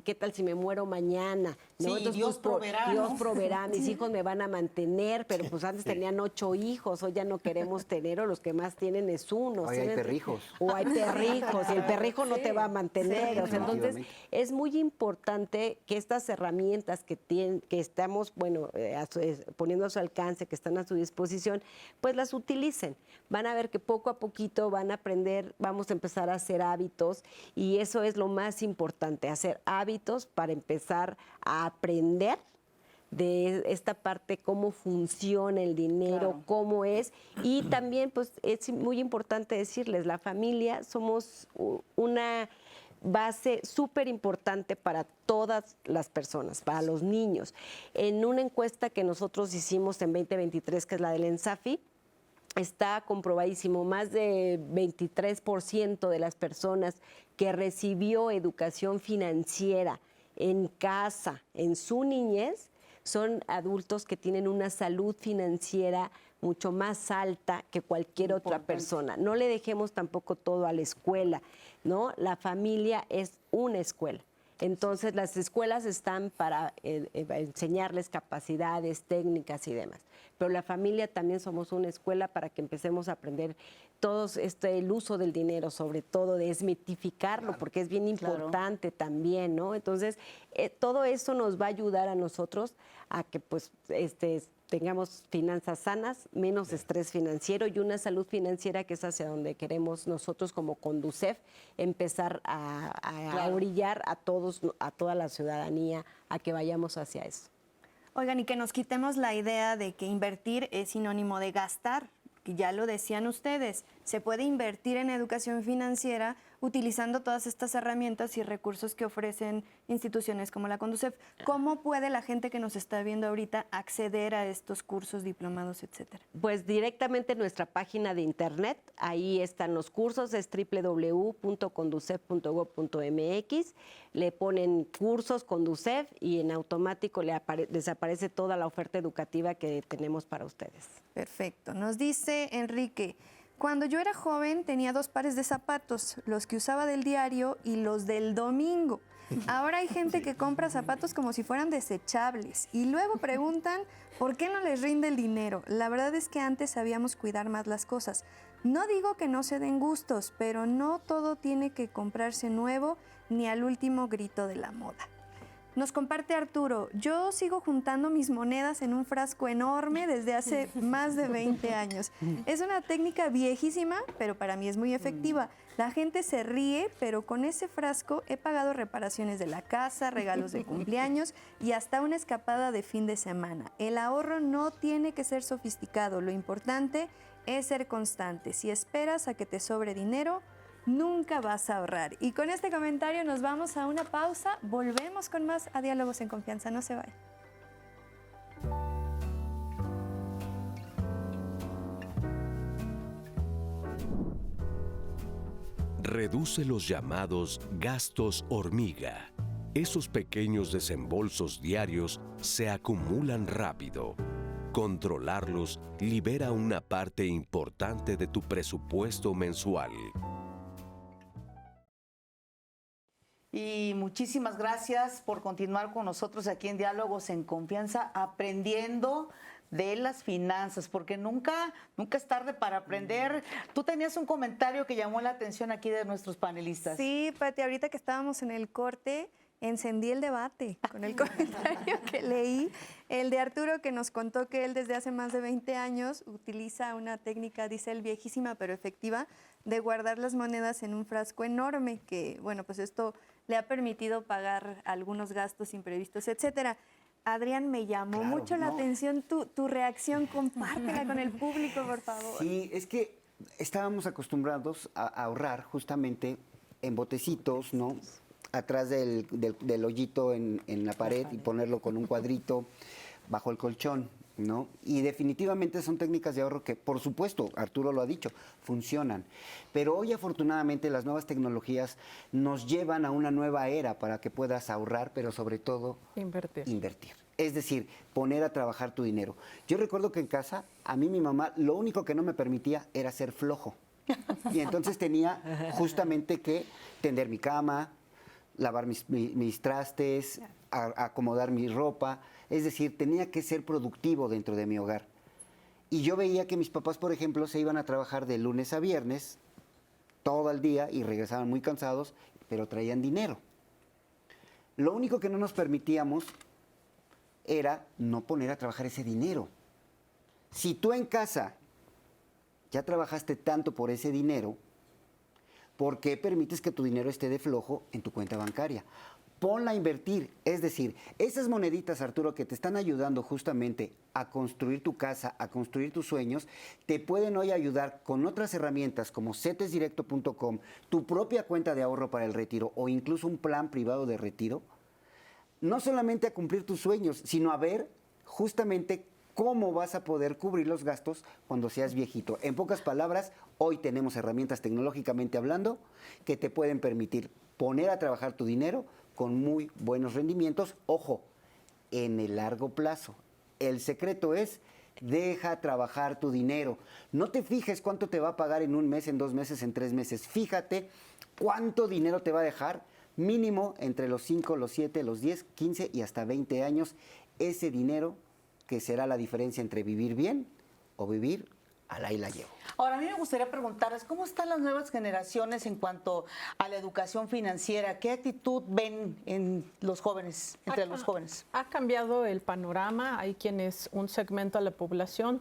¿Qué tal si me muero mañana? ¿No? Sí, entonces, Dios proveerá, Dios ¿no? proveerá, mis hijos me van a mantener, pero pues antes tenían 8 hijos, hoy ya no queremos tener, o los que más tienen es uno. Hoy hay perrijos. O hay perrijos, y el perrijo no te va a mantener. Sí, o sea, entonces, es muy importante que estas herramientas que estamos, poniendo a su alcance, que están a su disposición, pues las utilicen. Van a ver que poco a poquito van a aprender, vamos a empezar a hacer hábitos, y eso es lo más importante, hacer hábitos para empezar a aprender de esta parte, cómo funciona el dinero, claro, cómo es. Y también pues es muy importante decirles, la familia somos una base súper importante para todas las personas, para los niños. En una encuesta que nosotros hicimos en 2023, que es la del ENSAFI, está comprobadísimo, más de 23% de las personas que recibió educación financiera en casa, en su niñez, son adultos que tienen una salud financiera mucho más alta que cualquier otra persona. No le dejemos tampoco todo a la escuela, ¿no? La familia es una escuela. Entonces, las escuelas están para enseñarles capacidades, técnicas y demás. Pero la familia también somos una escuela para que empecemos a aprender todos el uso del dinero, sobre todo desmitificarlo, porque es bien importante también, ¿no? Entonces, todo eso nos va a ayudar a nosotros a que, pues, tengamos finanzas sanas, menos estrés financiero y una salud financiera que es hacia donde queremos nosotros como Conducef empezar a brillar a todos, a toda la ciudadanía, a que vayamos hacia eso. Oigan, y que nos quitemos la idea de que invertir es sinónimo de gastar, que ya lo decían ustedes, se puede invertir en educación financiera utilizando todas estas herramientas y recursos que ofrecen instituciones como la Conducef. ¿Cómo puede la gente que nos está viendo ahorita acceder a estos cursos, diplomados, etcétera? Pues directamente en nuestra página de internet, ahí están los cursos, es www.conducef.gov.mx, le ponen cursos Conducef y en automático les aparece toda la oferta educativa que tenemos para ustedes. Perfecto. Nos dice Enrique, cuando yo era joven tenía 2 pares de zapatos, los que usaba del diario y los del domingo. Ahora hay gente que compra zapatos como si fueran desechables y luego preguntan por qué no les rinde el dinero. La verdad es que antes sabíamos cuidar más las cosas. No digo que no se den gustos, pero no todo tiene que comprarse nuevo ni al último grito de la moda. Nos comparte Arturo, yo sigo juntando mis monedas en un frasco enorme desde hace más de 20 años. Es una técnica viejísima, pero para mí es muy efectiva. La gente se ríe, pero con ese frasco he pagado reparaciones de la casa, regalos de cumpleaños y hasta una escapada de fin de semana. El ahorro no tiene que ser sofisticado, lo importante es ser constante. Si esperas a que te sobre dinero, nunca vas a ahorrar. Y con este comentario nos vamos a una pausa. Volvemos con más a Diálogos en Confianza. No se vayan. Reduce los llamados gastos hormiga. Esos pequeños desembolsos diarios se acumulan rápido. Controlarlos libera una parte importante de tu presupuesto mensual. Y muchísimas gracias por continuar con nosotros aquí en Diálogos en Confianza, aprendiendo de las finanzas, porque nunca es tarde para aprender. Tú tenías un comentario que llamó la atención aquí de nuestros panelistas. Sí, Pati, ahorita que estábamos en el corte, encendí el debate con el comentario que leí, el de Arturo, que nos contó que él desde hace más de 20 años utiliza una técnica, dice él, viejísima pero efectiva, de guardar las monedas en un frasco enorme, que bueno, pues esto le ha permitido pagar algunos gastos imprevistos, etcétera. Adrián, me llamó mucho la atención tu reacción, compártela con el público, por favor. Sí, es que estábamos acostumbrados a ahorrar justamente en botecitos, ¿no? Atrás del hoyito en la pared y ponerlo con un cuadrito bajo el colchón, ¿no? Y definitivamente son técnicas de ahorro que, por supuesto, Arturo lo ha dicho, funcionan. Pero hoy, afortunadamente, las nuevas tecnologías nos llevan a una nueva era para que puedas ahorrar, pero sobre todo invertir. Es decir, poner a trabajar tu dinero. Yo recuerdo que en casa, a mí mi mamá, lo único que no me permitía era ser flojo. Y entonces tenía justamente que tender mi cama, lavar mis trastes, acomodar mi ropa. Es decir, tenía que ser productivo dentro de mi hogar. Y yo veía que mis papás, por ejemplo, se iban a trabajar de lunes a viernes, todo el día, y regresaban muy cansados, pero traían dinero. Lo único que no nos permitíamos era no poner a trabajar ese dinero. Si tú en casa ya trabajaste tanto por ese dinero, ¿por qué permites que tu dinero esté de flojo en tu cuenta bancaria? Ponla a invertir. Es decir, esas moneditas, Arturo, que te están ayudando justamente a construir tu casa, a construir tus sueños, te pueden hoy ayudar con otras herramientas como cetesdirecto.com, tu propia cuenta de ahorro para el retiro o incluso un plan privado de retiro. No solamente a cumplir tus sueños, sino a ver justamente cómo vas a poder cubrir los gastos cuando seas viejito. En pocas palabras, hoy tenemos herramientas tecnológicamente hablando que te pueden permitir poner a trabajar tu dinero con muy buenos rendimientos, ojo, en el largo plazo. El secreto es Deja trabajar tu dinero. No te fijes cuánto te va a pagar en un mes, en 2 meses, en 3 meses. Fíjate cuánto dinero te va a dejar, mínimo entre los 5, los 7, los 10, 15 y hasta 20 años. Ese dinero que será la diferencia entre vivir bien o vivir al ahí la llevo. Ahora, a mí me gustaría preguntarles, ¿cómo están las nuevas generaciones en cuanto a la educación financiera? ¿Qué actitud ven en los jóvenes, entre los jóvenes? Ha cambiado el panorama. Hay quienes, un segmento de la población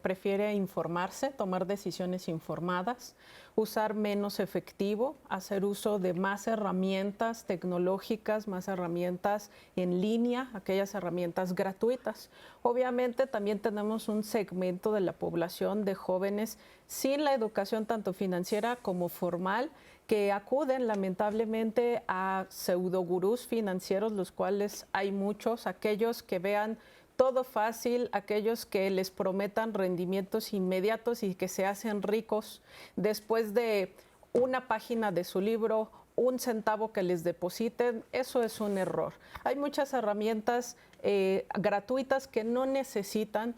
prefiere informarse, tomar decisiones informadas, usar menos efectivo, hacer uso de más herramientas tecnológicas, más herramientas en línea, aquellas herramientas gratuitas. Obviamente también tenemos un segmento de la población de jóvenes sin la educación tanto financiera como formal, que acuden lamentablemente a pseudogurús financieros, los cuales hay muchos, aquellos que vean todo fácil, aquellos que les prometan rendimientos inmediatos y que se hacen ricos después de una página de su libro, 1 centavo que les depositen. Eso es un error. Hay muchas herramientas gratuitas que no necesitan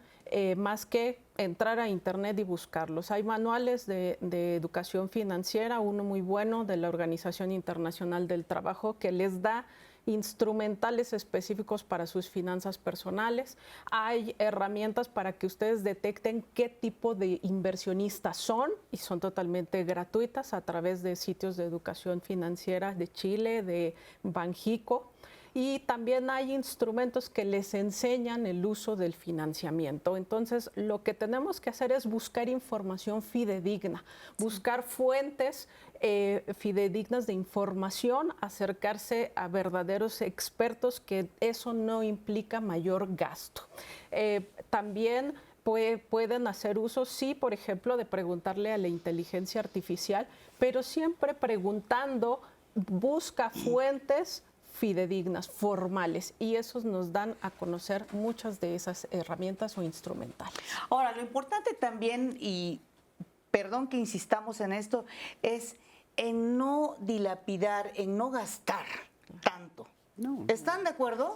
más que entrar a internet y buscarlos. Hay manuales de educación financiera, uno muy bueno de la Organización Internacional del Trabajo que les da instrumentales específicos para sus finanzas personales. Hay herramientas para que ustedes detecten qué tipo de inversionistas son y son totalmente gratuitas a través de sitios de educación financiera de Chile, de Banjico. Y también hay instrumentos que les enseñan el uso del financiamiento. Entonces, lo que tenemos que hacer es buscar información fidedigna, buscar fuentes fidedignas de información, acercarse a verdaderos expertos, que eso no implica mayor gasto. También pueden hacer uso, sí, por ejemplo, de preguntarle a la inteligencia artificial, pero siempre preguntando, busca fuentes fidedignas, formales, y esos nos dan a conocer muchas de esas herramientas o instrumentales. Ahora, lo importante también, y perdón que insistamos en esto, es en no dilapidar, en no gastar tanto. ¿Están de acuerdo,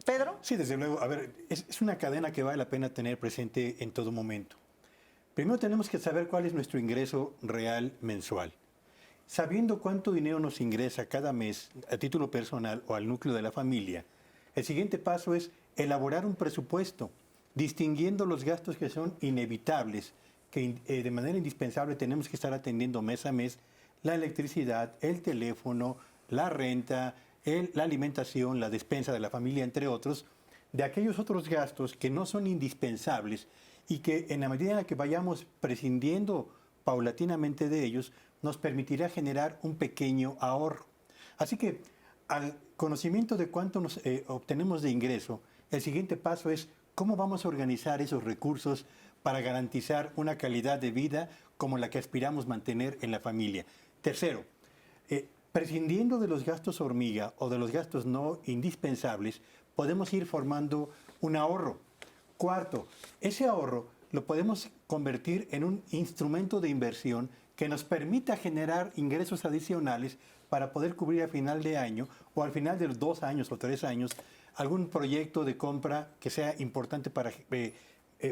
Pedro? Sí, desde luego. A ver, es una cadena que vale la pena tener presente en todo momento. Primero tenemos que saber cuál es nuestro ingreso real mensual. Sabiendo cuánto dinero nos ingresa cada mes a título personal o al núcleo de la familia, el siguiente paso es elaborar un presupuesto, distinguiendo los gastos que son inevitables, que de manera indispensable tenemos que estar atendiendo mes a mes: la electricidad, el teléfono, la renta, la alimentación, la despensa de la familia, entre otros, de aquellos otros gastos que no son indispensables y que en la medida en la que vayamos prescindiendo paulatinamente de ellos, nos permitirá generar un pequeño ahorro. Así que al conocimiento de cuánto nos obtenemos de ingreso, el siguiente paso es cómo vamos a organizar esos recursos para garantizar una calidad de vida como la que aspiramos mantener en la familia. Tercero, prescindiendo de los gastos hormiga o de los gastos no indispensables, podemos ir formando un ahorro. Cuarto, ese ahorro lo podemos convertir en un instrumento de inversión que nos permita generar ingresos adicionales para poder cubrir a final de año o al final de los 2 años o 3 años algún proyecto de compra que sea importante para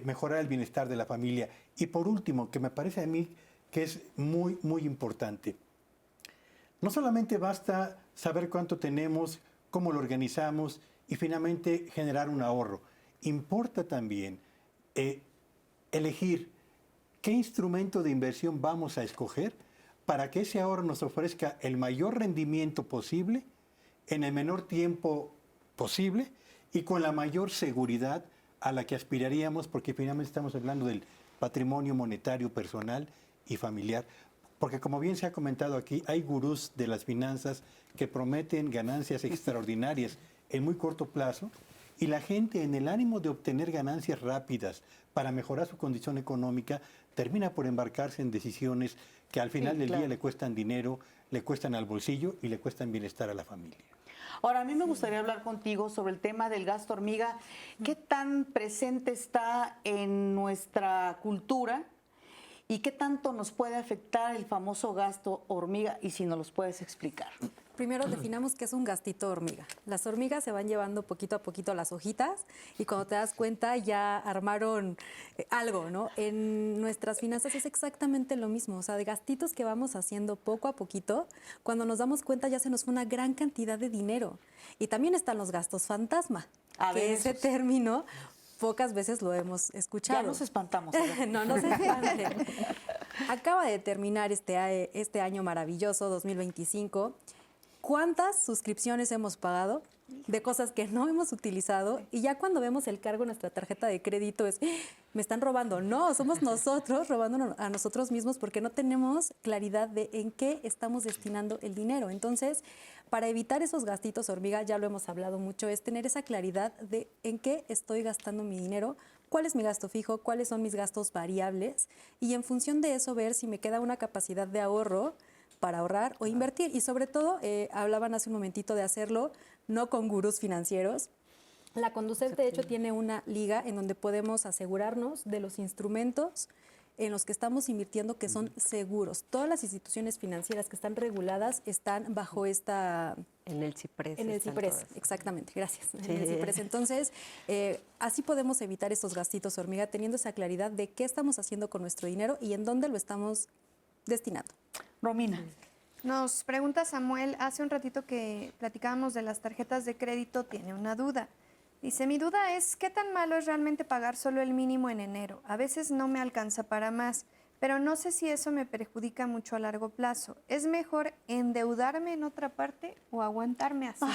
mejorar el bienestar de la familia. Y por último, que me parece a mí que es muy, muy importante, no solamente basta saber cuánto tenemos, cómo lo organizamos y finalmente generar un ahorro. Importa también elegir qué instrumento de inversión vamos a escoger para que ese ahorro nos ofrezca el mayor rendimiento posible en el menor tiempo posible y con la mayor seguridad a la que aspiraríamos, porque finalmente estamos hablando del patrimonio monetario personal y familiar. Porque como bien se ha comentado aquí, hay gurús de las finanzas que prometen ganancias extraordinarias en muy corto plazo, y la gente, en el ánimo de obtener ganancias rápidas para mejorar su condición económica, termina por embarcarse en decisiones que al final del día le cuestan dinero, le cuestan al bolsillo y le cuestan bienestar a la familia. Ahora, a mí me gustaría hablar contigo sobre el tema del gasto hormiga. ¿Qué tan presente está en nuestra cultura y qué tanto nos puede afectar el famoso gasto hormiga? Y si nos los puedes explicar. primero definamos qué es un gastito hormiga. Las hormigas se van llevando poquito a poquito las hojitas y cuando te das cuenta ya armaron algo, ¿no? En nuestras finanzas es exactamente lo mismo, o sea, de gastitos que vamos haciendo poco a poquito, cuando nos damos cuenta ya se nos fue una gran cantidad de dinero. Y también están los gastos fantasma, que ese término pocas veces lo hemos escuchado. Ya nos espantamos. No nos espanten. Acaba de terminar este año maravilloso, 2025. ¿Cuántas suscripciones hemos pagado de cosas que no hemos utilizado? Y ya cuando vemos el cargo en nuestra tarjeta de crédito es, me están robando. No, somos nosotros robándonos a nosotros mismos porque no tenemos claridad de en qué estamos destinando el dinero. Entonces, para evitar esos gastitos hormiga, ya lo hemos hablado mucho, es tener esa claridad de en qué estoy gastando mi dinero, cuál es mi gasto fijo, cuáles son mis gastos variables y en función de eso ver si me queda una capacidad de ahorro para ahorrar o invertir. Y sobre todo, hablaban hace un momentito de hacerlo no con gurús financieros. La Conducef, de hecho, tiene una liga en donde podemos asegurarnos de los instrumentos en los que estamos invirtiendo que son seguros. Todas las instituciones financieras que están reguladas están bajo esta... En el CIPRES. En el CIPRES, exactamente, gracias. Sí. En el CIPRES. Entonces, así podemos evitar estos gastitos hormiga, teniendo esa claridad de qué estamos haciendo con nuestro dinero y en dónde lo estamos destinando. Romina. Nos pregunta Samuel, hace un ratito que platicábamos de las tarjetas de crédito, tiene una duda. Dice, mi duda es, ¿qué tan malo es realmente pagar solo el mínimo en enero? A veces no me alcanza para más, pero no sé si eso me perjudica mucho a largo plazo. ¿Es mejor endeudarme en otra parte o aguantarme así?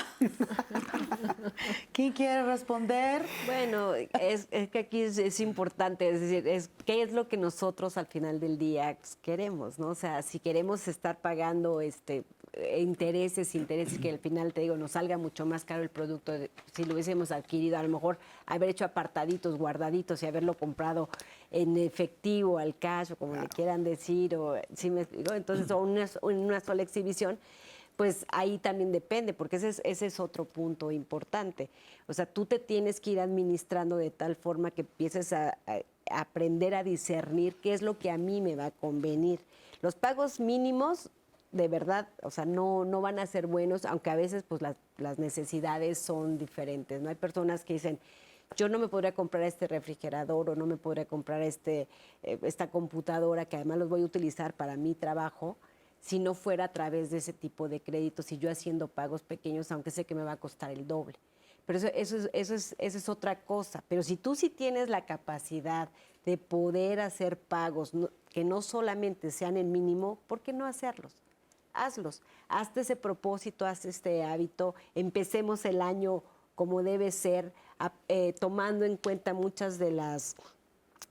¿Quién quiere responder? Bueno, es que aquí es importante, es decir, qué es lo que nosotros al final del día queremos, ¿no? O sea, si queremos estar pagando intereses que al final, te digo, nos salga mucho más caro el producto si lo hubiésemos adquirido, a lo mejor haber hecho apartaditos, guardaditos y haberlo comprado en efectivo, al cash, o como le quieran decir, o ¿sí me explico? Entonces, o una sola exhibición, pues ahí también depende, porque ese es otro punto importante. O sea, tú te tienes que ir administrando de tal forma que empieces a aprender a discernir qué es lo que a mí me va a convenir. Los pagos mínimos, de verdad, o sea, no van a ser buenos, aunque a veces pues las necesidades son diferentes, ¿no? Hay personas que dicen, yo no me podría comprar este refrigerador o no me podría comprar esta computadora que además los voy a utilizar para mi trabajo si no fuera a través de ese tipo de créditos y yo haciendo pagos pequeños, aunque sé que me va a costar el doble. Pero eso es otra cosa. Pero si tú sí tienes la capacidad de poder hacer pagos que no solamente sean el mínimo, ¿por qué no hacerlos? Hazlos. Hazte ese propósito, haz este hábito. Empecemos el año como debe ser, tomando en cuenta muchas de las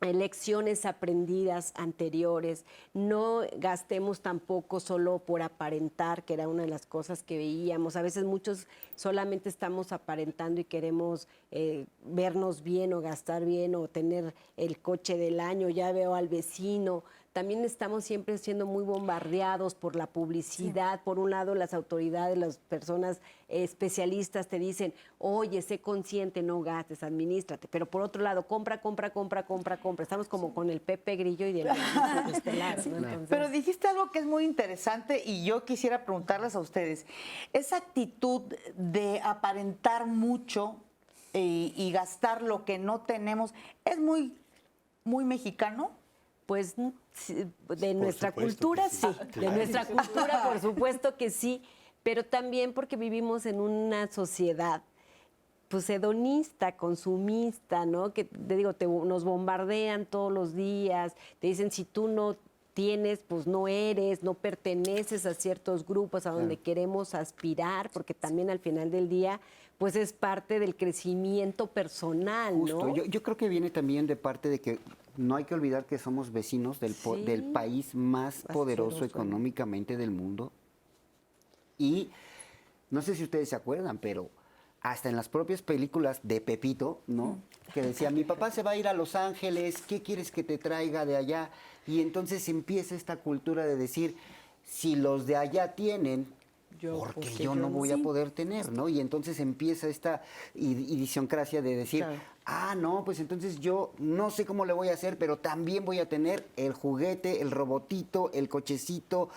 lecciones aprendidas anteriores. No gastemos tampoco solo por aparentar, que era una de las cosas que veíamos. A veces muchos solamente estamos aparentando y queremos vernos bien o gastar bien o tener el coche del año, ya veo al vecino. También estamos siempre siendo muy bombardeados por la publicidad. Sí. Por un lado, las autoridades, las personas especialistas te dicen, oye, sé consciente, no gastes, administrate. Pero por otro lado, compra. Estamos como con el Pepe Grillo y el estelar, ¿no? Entonces... Pero dijiste algo que es muy interesante y yo quisiera preguntarles a ustedes. Esa actitud de aparentar mucho y gastar lo que no tenemos, ¿es muy mexicano? Pues de nuestra cultura sí, de nuestra cultura por supuesto que sí, pero también porque vivimos en una sociedad pues hedonista, consumista, ¿no? Que te digo, nos bombardean todos los días, te dicen si tú no tienes, pues no eres, no perteneces a ciertos grupos a donde queremos aspirar, porque también al final del día pues es parte del crecimiento personal, Justo. ¿no? Yo creo que viene también de parte de que no hay que olvidar que somos vecinos del país más poderoso económicamente del mundo. Y no sé si ustedes se acuerdan, pero hasta en las propias películas de Pepito, ¿no? Que decía, mi papá se va a ir a Los Ángeles, ¿qué quieres que te traiga de allá? Y entonces empieza esta cultura de decir, si los de allá tienen, porque yo no voy a poder tener, ¿no? Y entonces empieza esta idiosincrasia de decir, no, pues entonces yo no sé cómo le voy a hacer, pero también voy a tener el juguete, el robotito, el cochecito,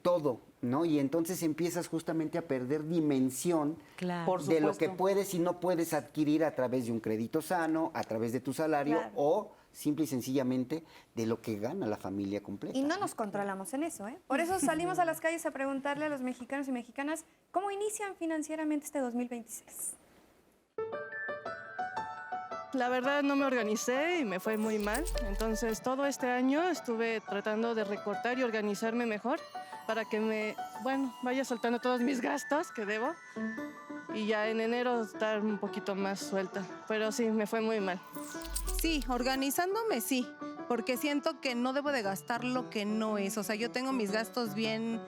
todo. ¿no? Y entonces empiezas justamente a perder dimensión Claro. de lo que puedes y no puedes adquirir a través de un crédito sano, a través de tu salario o simple y sencillamente de lo que gana la familia completa. Y no nos controlamos en eso, ¿eh? Por eso salimos a las calles a preguntarle a los mexicanos y mexicanas cómo inician financieramente este 2026. La verdad no me organicé y me fue muy mal. Entonces todo este año estuve tratando de recortar y organizarme mejor para que vaya soltando todos mis gastos que debo y ya en enero estar un poquito más suelta. Pero sí, me fue muy mal. Sí, organizándome sí, porque siento que no debo de gastar lo que no es. O sea, yo tengo mis gastos bien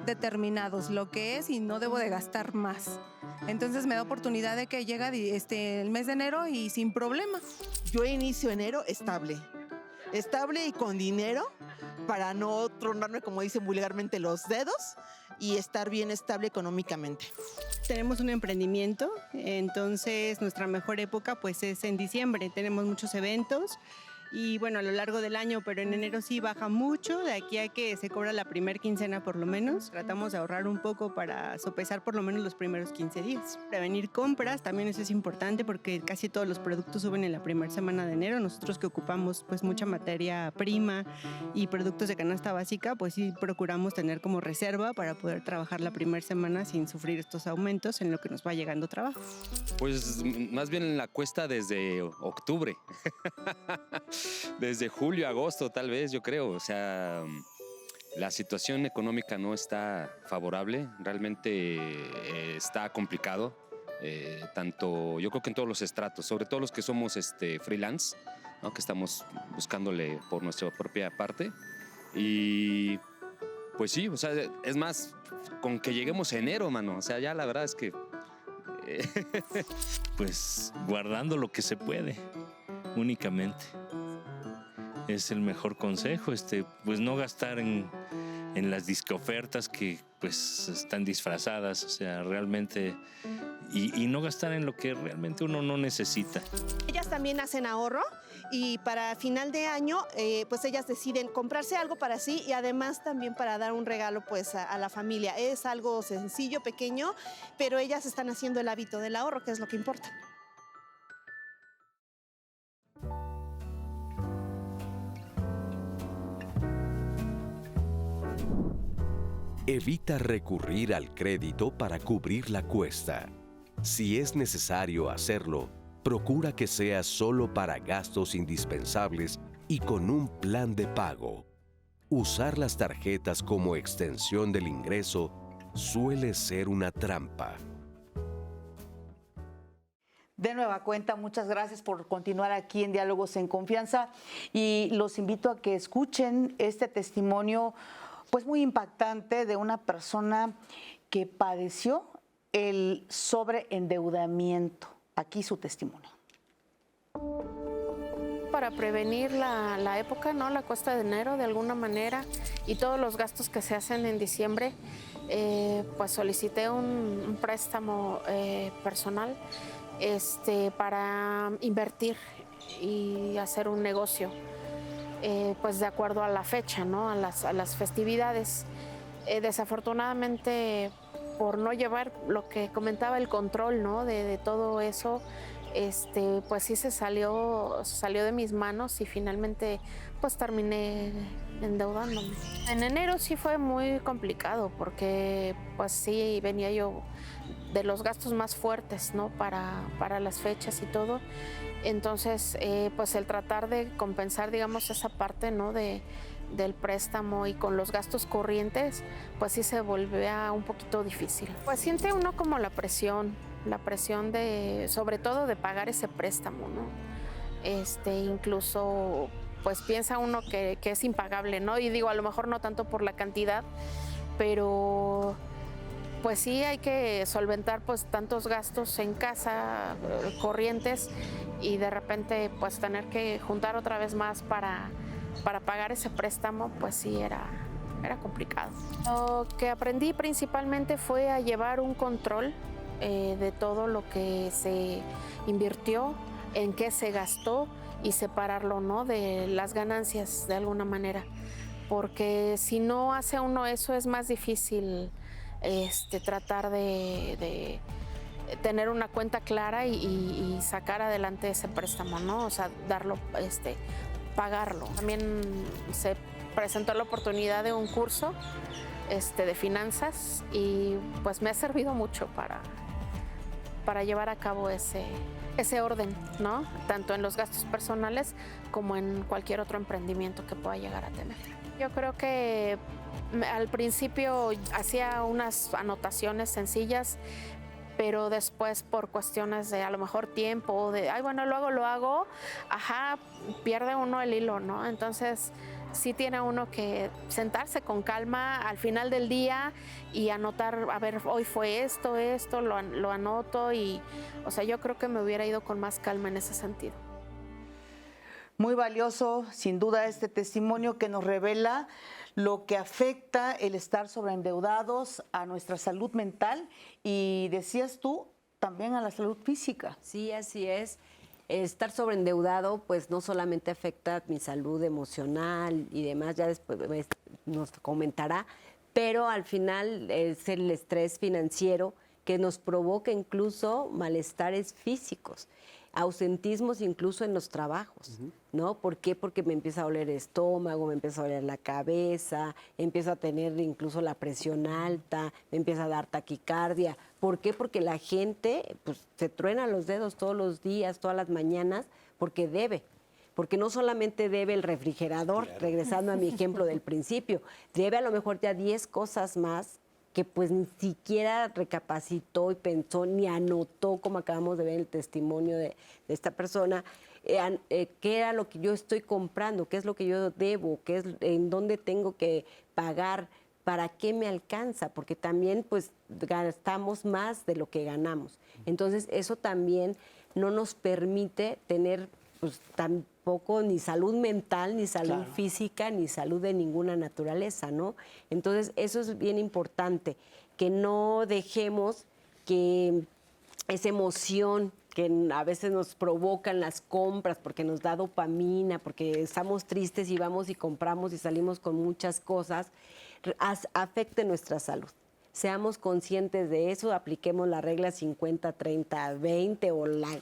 determinados, lo que es, y no debo de gastar más. Entonces me da oportunidad de que llega el mes de enero y sin problema. Yo inicio enero estable y con dinero para no tronarme, como dicen vulgarmente, los dedos y estar bien estable económicamente. Tenemos un emprendimiento, entonces nuestra mejor época pues es en diciembre. Tenemos muchos eventos y bueno, a lo largo del año, pero en enero sí baja mucho, de aquí a que se cobra la primer quincena por lo menos. Tratamos de ahorrar un poco para sopesar por lo menos los primeros 15 días. Prevenir compras, también eso es importante porque casi todos los productos suben en la primera semana de enero. Nosotros que ocupamos pues mucha materia prima y productos de canasta básica, pues sí procuramos tener como reserva para poder trabajar la primera semana sin sufrir estos aumentos en lo que nos va llegando trabajo. Pues más bien la cuesta desde octubre. Desde julio, agosto, tal vez, yo creo. O sea, la situación económica no está favorable, realmente está complicado. Tanto, yo creo que en todos los estratos, sobre todo los que somos freelance, ¿no? Que estamos buscándole por nuestra propia parte. Y pues sí, o sea, es más, con que lleguemos a enero, mano. O sea, ya la verdad es que... Pues guardando lo que se puede, únicamente. Es el mejor consejo, pues no gastar en las discofertas que pues están disfrazadas, o sea, realmente, y no gastar en lo que realmente uno no necesita. Ellas también hacen ahorro y para final de año, pues ellas deciden comprarse algo para sí y además también para dar un regalo pues a la familia. Es algo sencillo, pequeño, pero ellas están haciendo el hábito del ahorro, que es lo que importa. Evita recurrir al crédito para cubrir la cuesta. Si es necesario hacerlo, procura que sea solo para gastos indispensables y con un plan de pago. Usar las tarjetas como extensión del ingreso suele ser una trampa. De nueva cuenta, muchas gracias por continuar aquí en Diálogos en Confianza y los invito a que escuchen este testimonio pues muy impactante de una persona que padeció el sobreendeudamiento. Aquí su testimonio. Para prevenir la época, ¿no? La cuesta de enero de alguna manera y todos los gastos que se hacen en diciembre, pues solicité un préstamo personal para invertir y hacer un negocio. Pues de acuerdo a la fecha, ¿no? a las festividades. Desafortunadamente, por no llevar lo que comentaba el control, ¿no? de todo eso, pues sí se salió de mis manos y finalmente pues terminé endeudándome. En enero sí fue muy complicado porque pues sí venía yo de los gastos más fuertes, ¿no? para las fechas y todo. Entonces, pues el tratar de compensar, digamos, esa parte, ¿no? del préstamo y con los gastos corrientes, pues sí se volvía un poquito difícil. Pues siente uno como la presión de, sobre todo de pagar ese préstamo, ¿no? Incluso, pues piensa uno que es impagable, ¿no? Y digo, a lo mejor no tanto por la cantidad, pero pues sí hay que solventar pues tantos gastos en casa, corrientes, y de repente pues tener que juntar otra vez más para pagar ese préstamo, pues sí era complicado. Lo que aprendí principalmente fue a llevar un control de todo lo que se invirtió, en qué se gastó y separarlo, ¿no? de las ganancias de alguna manera. porque si no hace uno eso es más difícil tratar de tener una cuenta clara y sacar adelante ese préstamo, ¿no? O sea, darlo, pagarlo. También se presentó la oportunidad de un curso de finanzas y pues me ha servido mucho para llevar a cabo ese orden, ¿no? Tanto en los gastos personales como en cualquier otro emprendimiento que pueda llegar a tener. Yo creo que al principio hacía unas anotaciones sencillas, pero después por cuestiones de a lo mejor tiempo o de, ay, bueno, lo hago, pierde uno el hilo, ¿no? Entonces sí tiene uno que sentarse con calma al final del día y anotar, a ver, hoy fue esto, lo anoto y, o sea, yo creo que me hubiera ido con más calma en ese sentido. Muy valioso, sin duda, este testimonio que nos revela lo que afecta el estar sobreendeudados a nuestra salud mental y, decías tú, también a la salud física. Sí, así es. Estar sobreendeudado, pues no solamente afecta mi salud emocional y demás, ya después nos comentará, pero al final es el estrés financiero que nos provoca incluso malestares físicos, ausentismos incluso en los trabajos, ¿no? ¿Por qué? Porque me empieza a doler el estómago, me empieza a doler la cabeza, empiezo a tener incluso la presión alta, me empieza a dar taquicardia. ¿Por qué? Porque la gente pues, se truena los dedos todos los días, todas las mañanas, porque debe. Porque no solamente debe el refrigerador, claro, regresando a mi ejemplo del principio, debe a lo mejor ya 10 cosas más que pues ni siquiera recapacitó y pensó ni anotó, como acabamos de ver en el testimonio de esta persona, qué era lo que yo estoy comprando, qué es lo que yo debo, qué es, en dónde tengo que pagar, para qué me alcanza, porque también pues gastamos más de lo que ganamos. Entonces eso también no nos permite tener pues tampoco ni salud mental, ni salud física, ni salud de ninguna naturaleza, ¿no? Entonces eso es bien importante, que no dejemos que esa emoción que a veces nos provocan las compras, porque nos da dopamina, porque estamos tristes y vamos y compramos y salimos con muchas cosas, afecte nuestra salud. Seamos conscientes de eso, apliquemos la regla 50-30-20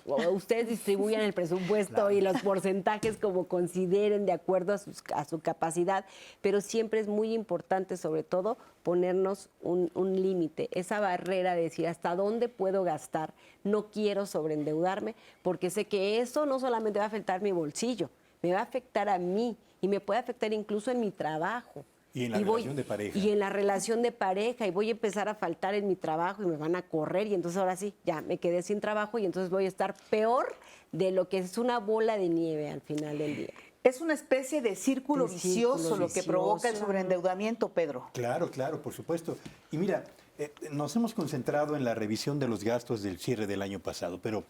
o ustedes distribuyan el presupuesto y los porcentajes como consideren de acuerdo a su capacidad, pero siempre es muy importante, sobre todo, ponernos un límite, esa barrera de decir hasta dónde puedo gastar, no quiero sobreendeudarme, porque sé que eso no solamente va a afectar mi bolsillo, me va a afectar a mí y me puede afectar incluso en mi trabajo. Y en la relación de pareja. Y en la relación de pareja, y voy a empezar a faltar en mi trabajo y me van a correr, y entonces ahora sí, ya me quedé sin trabajo y entonces voy a estar peor de lo que es una bola de nieve al final del día. Es una especie de círculo vicioso lo que provoca el sobreendeudamiento, Pedro. Claro, claro, por supuesto. Y mira, nos hemos concentrado en la revisión de los gastos del cierre del año pasado, pero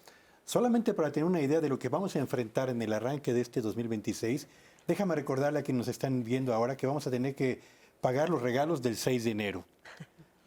solamente para tener una idea de lo que vamos a enfrentar en el arranque de este 2026, déjame recordarle a quienes nos están viendo ahora que vamos a tener que pagar los regalos del 6 de enero,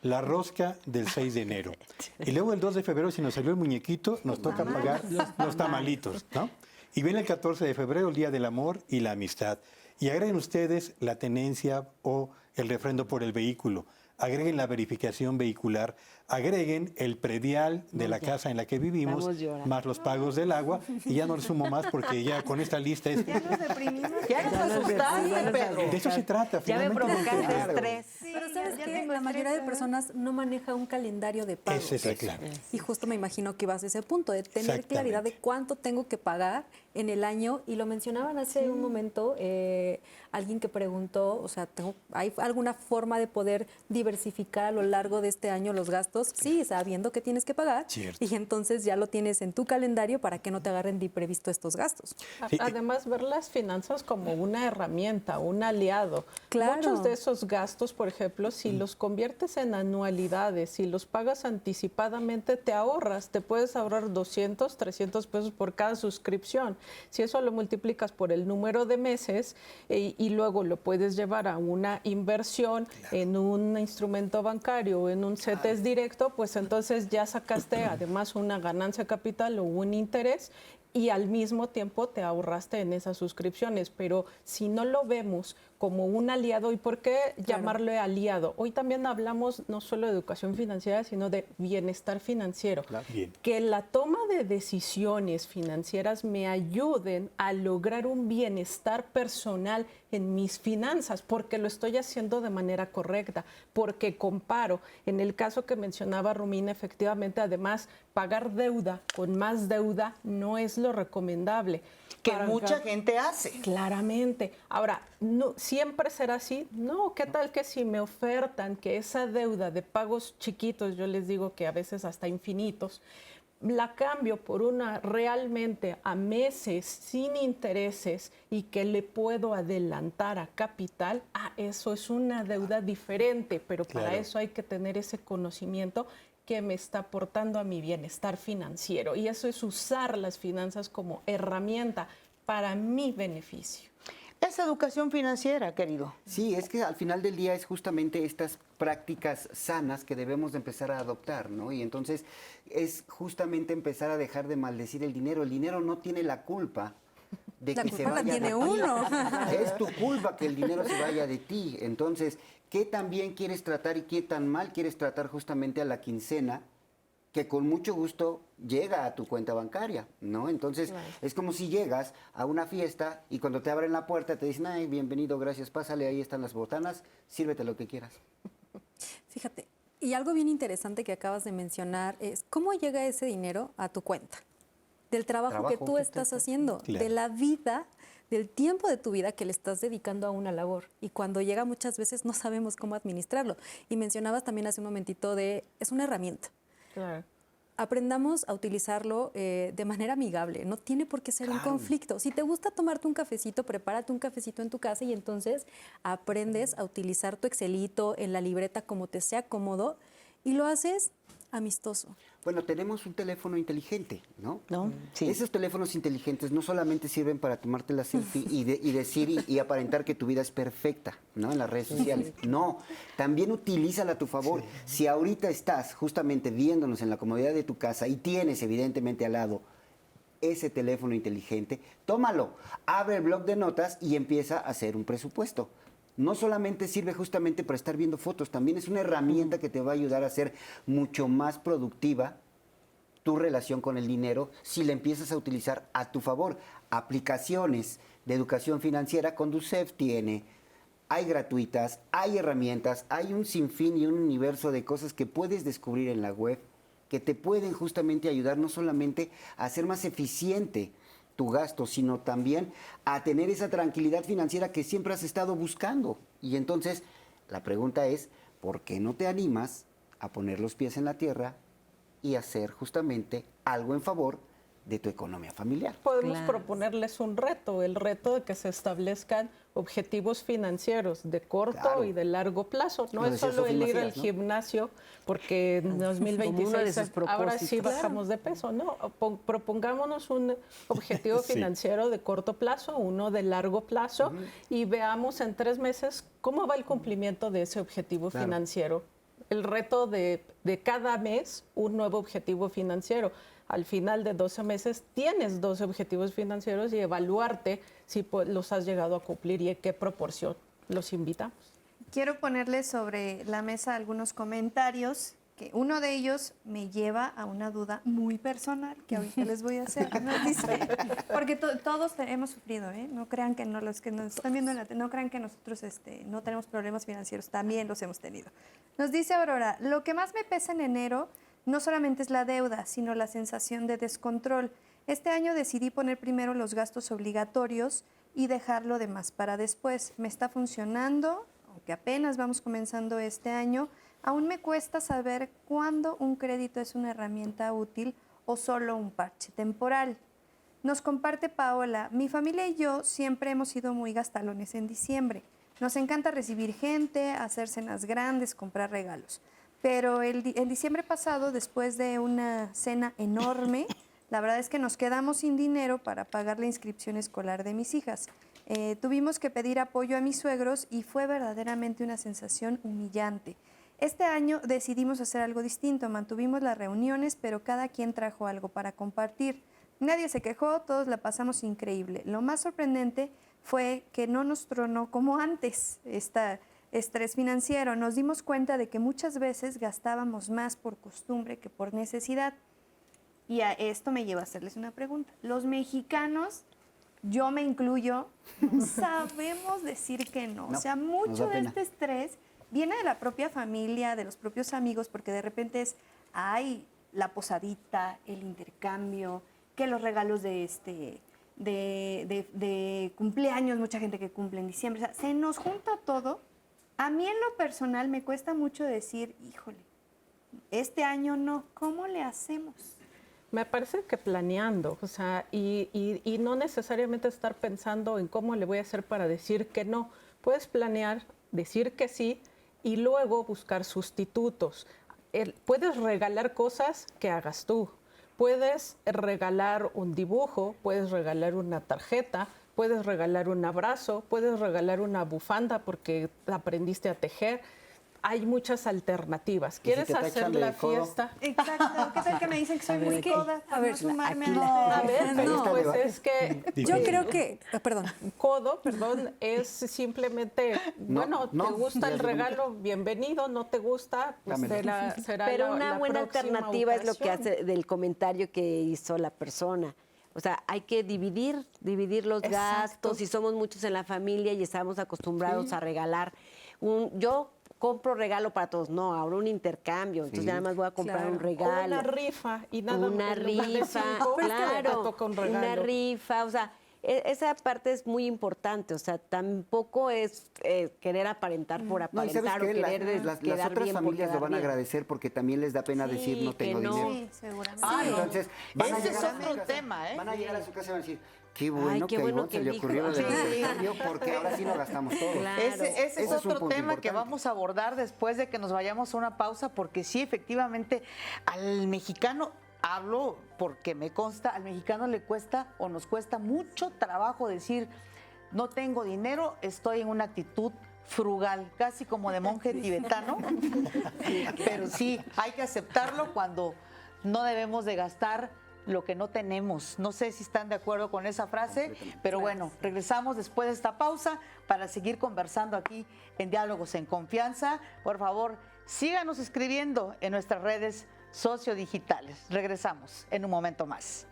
la rosca del 6 de enero. Y luego el 2 de febrero, si nos salió el muñequito, nos toca pagar los tamalitos, ¿no? Y viene el 14 de febrero, el Día del Amor y la Amistad. Y agreguen ustedes la tenencia o el refrendo por el vehículo. Agreguen la verificación vehicular, agreguen el predial de la casa en la que vivimos, más los pagos del agua, y ya no le sumo más porque ya con esta lista es... Ya nos deprimimos. Ya nos asustaste, Pedro. De eso se trata. Ya me provocaste estrés. Sí, pero ¿sabes qué? La mayoría de personas no maneja un calendario de pagos. Ese es claro. Y justo me imagino que vas a ese punto, de tener claridad de cuánto tengo que pagar en el año. Y lo mencionaban hace un momento, alguien que preguntó, o sea, ¿hay alguna forma de poder diversificar a lo largo de este año los gastos? Sí, sabiendo que tienes que pagar. Cierto. Y entonces ya lo tienes en tu calendario para que no te agarren de imprevisto estos gastos. Sí. Además, ver las finanzas como una herramienta, un aliado. Claro. Muchos de esos gastos, por ejemplo, si los conviertes en anualidades, si los pagas anticipadamente, te ahorras, te puedes ahorrar 200, 300 pesos por cada suscripción. Si eso lo multiplicas por el número de meses y luego lo puedes llevar a una inversión en un instrumento bancario o en un CETES directo, correcto, pues entonces ya sacaste además una ganancia capital o un interés y al mismo tiempo te ahorraste en esas suscripciones. Pero si no lo vemos como un aliado, ¿y por qué llamarle aliado? Hoy también hablamos no solo de educación financiera, sino de bienestar financiero. Bien. Que la toma de decisiones financieras me ayuden a lograr un bienestar personal en mis finanzas, porque lo estoy haciendo de manera correcta, porque comparo. En el caso que mencionaba Romina, efectivamente, además, pagar deuda con más deuda no es lo recomendable. Que mucha gente hace. Claramente. Ahora, no, ¿siempre será así? No, ¿qué tal que si me ofertan que esa deuda de pagos chiquitos, yo les digo que a veces hasta infinitos, la cambio por una realmente a meses sin intereses y que le puedo adelantar a capital? Eso es una deuda diferente, pero para eso hay que tener ese conocimiento que me está aportando a mi bienestar financiero. Y eso es usar las finanzas como herramienta para mi beneficio. Es educación financiera, querido. Sí, es que al final del día es justamente estas prácticas sanas que debemos de empezar a adoptar, ¿no? Y entonces es justamente empezar a dejar de maldecir el dinero. El dinero no tiene la culpa de que se vaya de ti. La culpa la tiene uno. Es tu culpa que el dinero se vaya de ti. Entonces, ¿qué tan bien quieres tratar y qué tan mal quieres tratar justamente a la quincena que con mucho gusto llega a tu cuenta bancaria, ¿no? Entonces, es como si llegas a una fiesta y cuando te abren la puerta te dicen, ay, bienvenido, gracias, pásale, ahí están las botanas, sírvete lo que quieras. Fíjate, y algo bien interesante que acabas de mencionar es cómo llega ese dinero a tu cuenta, del trabajo que tú estás haciendo, de la vida, del tiempo de tu vida que le estás dedicando a una labor. Y cuando llega muchas veces no sabemos cómo administrarlo. Y mencionabas también hace un momentito es una herramienta. Claro. Aprendamos a utilizarlo de manera amigable. No tiene por qué ser un conflicto. Si te gusta tomarte un cafecito, prepárate un cafecito en tu casa y entonces aprendes a utilizar tu Excelito en la libreta como te sea cómodo y lo haces amistoso. Bueno, tenemos un teléfono inteligente, ¿no? Sí. Esos teléfonos inteligentes no solamente sirven para tomarte la selfie y decir y aparentar que tu vida es perfecta, ¿no? En las redes sociales. No, también utilízala a tu favor. Si ahorita estás justamente viéndonos en la comodidad de tu casa y tienes evidentemente al lado ese teléfono inteligente, tómalo, abre el bloc de notas y empieza a hacer un presupuesto. No solamente sirve justamente para estar viendo fotos, también es una herramienta que te va a ayudar a hacer mucho más productiva tu relación con el dinero si la empiezas a utilizar a tu favor. Aplicaciones de educación financiera Conducef tiene, hay gratuitas, hay herramientas, hay un sinfín y un universo de cosas que puedes descubrir en la web que te pueden justamente ayudar no solamente a hacer más eficiente tu gasto, sino también a tener esa tranquilidad financiera que siempre has estado buscando. Y entonces, la pregunta es, ¿por qué no te animas a poner los pies en la tierra y hacer justamente algo en favor de tu economía familiar? Podemos proponerles un reto, el reto de que se establezcan objetivos financieros de corto y de largo plazo. No es solo el ir al gimnasio, porque en 2026 ahora sí bajamos de peso. No, propongámonos un objetivo financiero de corto plazo, uno de largo plazo, y veamos en 3 meses cómo va el cumplimiento de ese objetivo financiero. El reto de cada mes, un nuevo objetivo financiero. Al final de 12 meses tienes 12 objetivos financieros y evaluarte si los has llegado a cumplir y en qué proporción. Los invitamos. Quiero ponerles sobre la mesa algunos comentarios, que uno de ellos me lleva a una duda muy personal que ahorita les voy a hacer. Nos dice, porque todos hemos sufrido, ¿eh? No crean que no, los que nos están viendo en la no crean que nosotros no tenemos problemas financieros, también los hemos tenido. Nos dice Aurora, lo que más me pesa en enero no solamente es la deuda, sino la sensación de descontrol. Este año decidí poner primero los gastos obligatorios y dejar lo demás para después. Me está funcionando, aunque apenas vamos comenzando este año. Aún me cuesta saber cuándo un crédito es una herramienta útil o solo un parche temporal. Nos comparte Paola, mi familia y yo siempre hemos sido muy gastalones en diciembre. Nos encanta recibir gente, hacer cenas grandes, comprar regalos. Pero el diciembre pasado, después de una cena enorme, la verdad es que nos quedamos sin dinero para pagar la inscripción escolar de mis hijas. Tuvimos que pedir apoyo a mis suegros y fue verdaderamente una sensación humillante. Este año decidimos hacer algo distinto, mantuvimos las reuniones, pero cada quien trajo algo para compartir. Nadie se quejó, todos la pasamos increíble. Lo más sorprendente fue que no nos tronó como antes este estrés financiero. Nos dimos cuenta de que muchas veces gastábamos más por costumbre que por necesidad. Y a esto me lleva a hacerles una pregunta. Los mexicanos, yo me incluyo, no sabemos decir que no. O sea, mucho de este estrés viene de la propia familia, de los propios amigos, porque de repente hay la posadita, el intercambio, que los regalos de cumpleaños, mucha gente que cumple en diciembre. O sea, se nos junta todo. A mí en lo personal me cuesta mucho decir, híjole, este año no, ¿cómo le hacemos? Me parece que planeando, o sea, y no necesariamente estar pensando en cómo le voy a hacer para decir que no. Puedes planear, decir que sí y luego buscar sustitutos. Puedes regalar cosas que hagas tú. Puedes regalar un dibujo, puedes regalar una tarjeta, puedes regalar un abrazo, puedes regalar una bufanda porque aprendiste a tejer. Hay muchas alternativas. ¿Quieres hacer la fiesta? Exacto. ¿Qué tal que me dicen que soy muy coda? A ver, no sumarme A ver, no, pues es que yo creo que, perdón. Codo, es simplemente, bueno, te gusta el regalo, bienvenido, no te gusta, pues será Pero una la buena próxima alternativa es lo que ocasión. hace del comentario que hizo la persona. O sea, hay que dividir los gastos. Si somos muchos en la familia y estamos acostumbrados a regalar, yo compro regalo para todos. No, ahora un intercambio. Entonces nada más voy a comprar un regalo. O una rifa y nada más. Una rifa, claro. Una rifa, o sea, esa parte es muy importante. O sea, tampoco es querer aparentar por aparentar o querer las quedar otras bien por familias lo quedar van a bien. agradecer porque también les da pena decir no tengo dinero. Sí, seguramente. Entonces, van a ese es llegar a otro su casa, tema, ¿eh? Van a llegar a su casa y van a decir, qué bueno qué que a bueno Ivonne que se le dijo. ocurrió lo del Sí. intercambio porque ahora sí lo gastamos todos. Ese es otro punto tema que importante. vamos a abordar después de que nos vayamos a una pausa, porque sí, efectivamente, al mexicano, hablo porque me consta, al mexicano le cuesta o nos cuesta mucho trabajo decir, no tengo dinero, estoy en una actitud frugal, casi como de monje tibetano, pero sí, hay que aceptarlo cuando no debemos de gastar lo que no tenemos. No sé si están de acuerdo con esa frase, pero bueno, regresamos después de esta pausa para seguir conversando aquí en Diálogos en Confianza. Por favor, síganos escribiendo en nuestras redes sociodigitales. Regresamos en un momento más.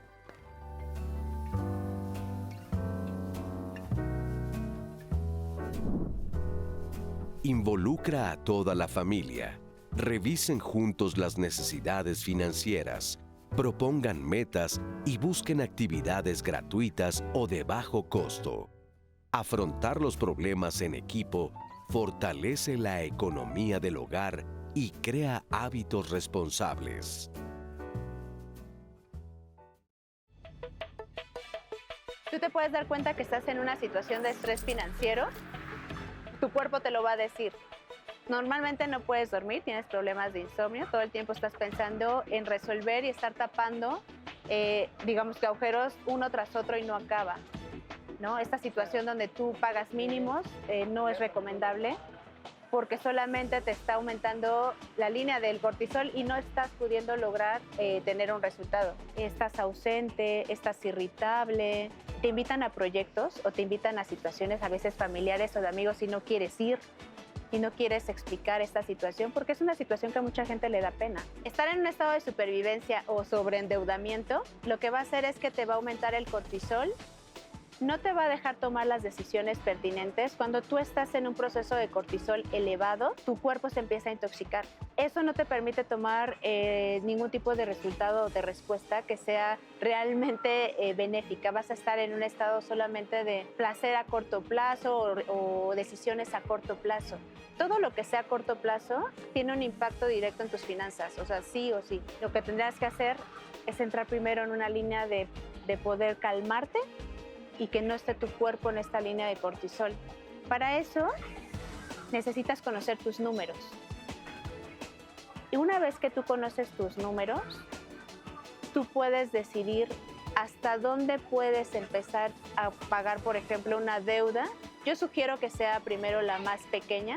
Involucra a toda la familia. Revisen juntos las necesidades financieras. Propongan metas y busquen actividades gratuitas o de bajo costo. Afrontar los problemas en equipo fortalece la economía del hogar y crea hábitos responsables. Tú te puedes dar cuenta que estás en una situación de estrés financiero. Tu cuerpo te lo va a decir. Normalmente no puedes dormir, tienes problemas de insomnio, todo el tiempo estás pensando en resolver y estar tapando, digamos que agujeros uno tras otro y no acaba, ¿no? Esta situación donde tú pagas mínimos no es recomendable porque solamente te está aumentando la línea del cortisol y no estás pudiendo lograr tener un resultado. Estás ausente, estás irritable, te invitan a proyectos o te invitan a situaciones a veces familiares o de amigos y no quieres ir. Y no quieres explicar esta situación porque es una situación que a mucha gente le da pena. Estar en un estado de supervivencia o sobreendeudamiento lo que va a hacer es que te va a aumentar el cortisol, no te va a dejar tomar las decisiones pertinentes. Cuando tú estás en un proceso de cortisol elevado, tu cuerpo se empieza a intoxicar. Eso no te permite tomar ningún tipo de resultado o de respuesta que sea realmente benéfica. Vas a estar en un estado solamente de placer a corto plazo o decisiones a corto plazo. Todo lo que sea a corto plazo tiene un impacto directo en tus finanzas, o sea, sí o sí. Lo que tendrás que hacer es entrar primero en una línea de poder calmarte y que no esté tu cuerpo en esta línea de cortisol. Para eso necesitas conocer tus números. Y una vez que tú conoces tus números, tú puedes decidir hasta dónde puedes empezar a pagar, por ejemplo, una deuda. Yo sugiero que sea primero la más pequeña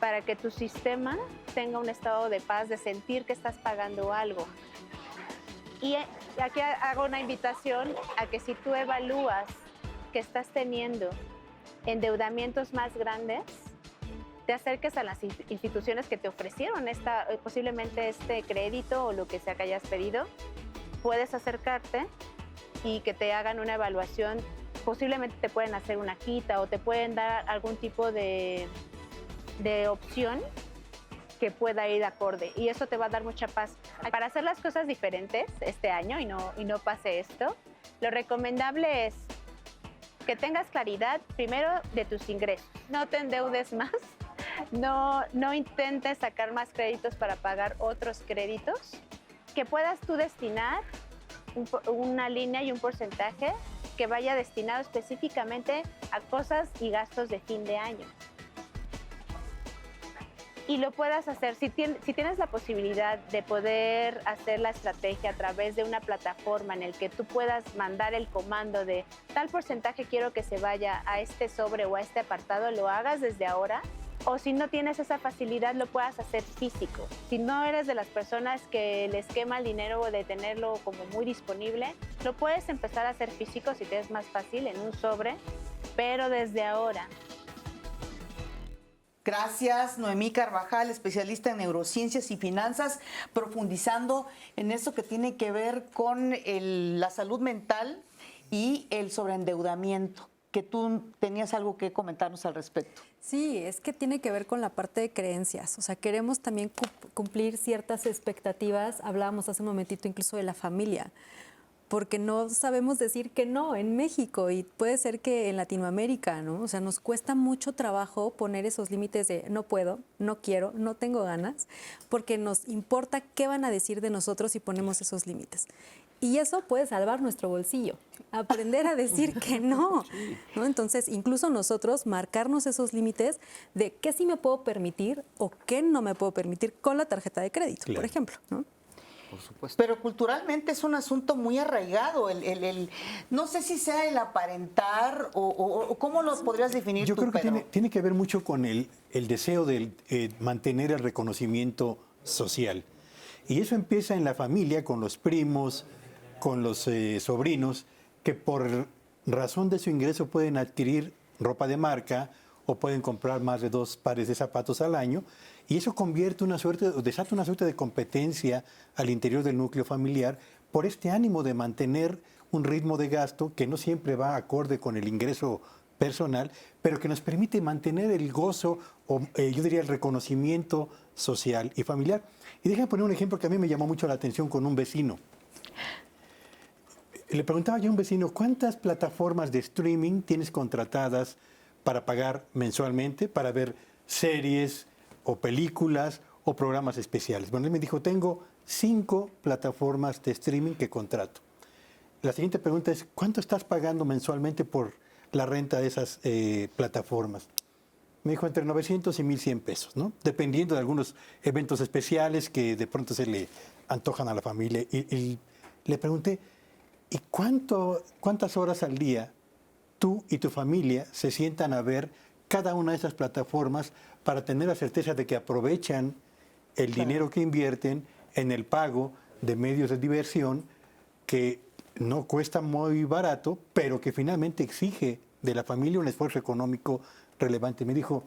para que tu sistema tenga un estado de paz, de sentir que estás pagando algo. Y aquí hago una invitación a que si tú evalúas que estás teniendo endeudamientos más grandes, te acerques a las instituciones que te ofrecieron posiblemente este crédito o lo que sea que hayas pedido. Puedes acercarte y que te hagan una evaluación. Posiblemente te pueden hacer una quita o te pueden dar algún tipo de opción que pueda ir de acorde, y eso te va a dar mucha paz. Para hacer las cosas diferentes este año y no pase esto, lo recomendable es que tengas claridad primero de tus ingresos. No te endeudes más, no intentes sacar más créditos para pagar otros créditos, que puedas tú destinar una línea y un porcentaje que vaya destinado específicamente a cosas y gastos de fin de año. Y lo puedas hacer, si tienes la posibilidad de poder hacer la estrategia a través de una plataforma en el que tú puedas mandar el comando de tal porcentaje quiero que se vaya a este sobre o a este apartado, lo hagas desde ahora. O si no tienes esa facilidad, lo puedas hacer físico. Si no eres de las personas que les quema el dinero o de tenerlo como muy disponible, lo puedes empezar a hacer físico si te es más fácil en un sobre, pero desde ahora. Gracias, Noemí Carvajal, especialista en neurociencias y finanzas, profundizando en eso que tiene que ver con la salud mental y el sobreendeudamiento, que tú tenías algo que comentarnos al respecto. Sí, es que tiene que ver con la parte de creencias. O sea, queremos también cumplir ciertas expectativas. Hablábamos hace un momentito incluso de la familia, porque no sabemos decir que no en México, y puede ser que en Latinoamérica, ¿no? O sea, nos cuesta mucho trabajo poner esos límites de no puedo, no quiero, no tengo ganas, porque nos importa qué van a decir de nosotros si ponemos esos límites. Y eso puede salvar nuestro bolsillo, aprender a decir que no, ¿no? Entonces, incluso nosotros marcarnos esos límites de qué sí me puedo permitir o qué no me puedo permitir con la tarjeta de crédito, por ejemplo, ¿no? Por supuesto. Pero culturalmente es un asunto muy arraigado. No sé si sea el aparentar o cómo lo podrías definir. Yo tú, creo que tiene que ver mucho con el deseo de mantener el reconocimiento social. Y eso empieza en la familia, con los primos, con los sobrinos, que por razón de su ingreso pueden adquirir ropa de marca o pueden comprar más de 2 pares de zapatos al año. Y eso desata una suerte de competencia al interior del núcleo familiar por este ánimo de mantener un ritmo de gasto que no siempre va acorde con el ingreso personal, pero que nos permite mantener el gozo o yo diría el reconocimiento social y familiar. Y déjame poner un ejemplo que a mí me llamó mucho la atención con un vecino. Le preguntaba yo a un vecino, ¿cuántas plataformas de streaming tienes contratadas para pagar mensualmente, para ver series o películas o programas especiales? Bueno, él me dijo, tengo 5 plataformas de streaming que contrato. La siguiente pregunta es, ¿cuánto estás pagando mensualmente por la renta de esas plataformas? Me dijo, entre 900 y 1,100 pesos, ¿no? Dependiendo de algunos eventos especiales que de pronto se le antojan a la familia. Y le pregunté, ¿y cuántas horas al día tú y tu familia se sientan a ver cada una de esas plataformas para tener la certeza de que aprovechan el dinero que invierten en el pago de medios de diversión que no cuesta muy barato, pero que finalmente exige de la familia un esfuerzo económico relevante? Me dijo,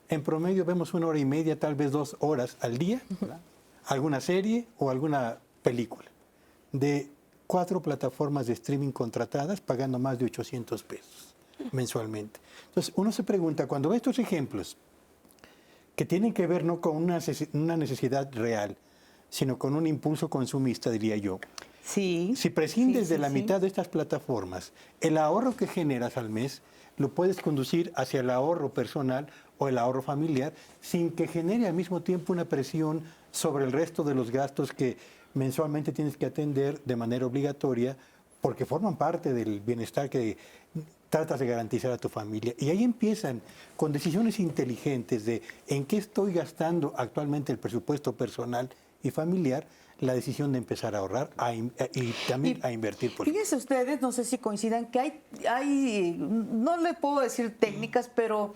en promedio vemos 1 hora y media, tal vez 2 horas al día, alguna serie o alguna película, de 4 plataformas de streaming contratadas, pagando más de 800 pesos mensualmente. Entonces, uno se pregunta, cuando ve estos ejemplos, que tienen que ver no con una necesidad real, sino con un impulso consumista, diría yo. Sí. Si prescindes de la mitad de estas plataformas, el ahorro que generas al mes lo puedes conducir hacia el ahorro personal o el ahorro familiar, sin que genere al mismo tiempo una presión sobre el resto de los gastos que mensualmente tienes que atender de manera obligatoria, porque forman parte del bienestar que tratas de garantizar a tu familia. Y ahí empiezan con decisiones inteligentes de en qué estoy gastando actualmente el presupuesto personal y familiar, la decisión de empezar a ahorrar y también a invertir. Fíjense ustedes, no sé si coincidan, que hay no le puedo decir técnicas, pero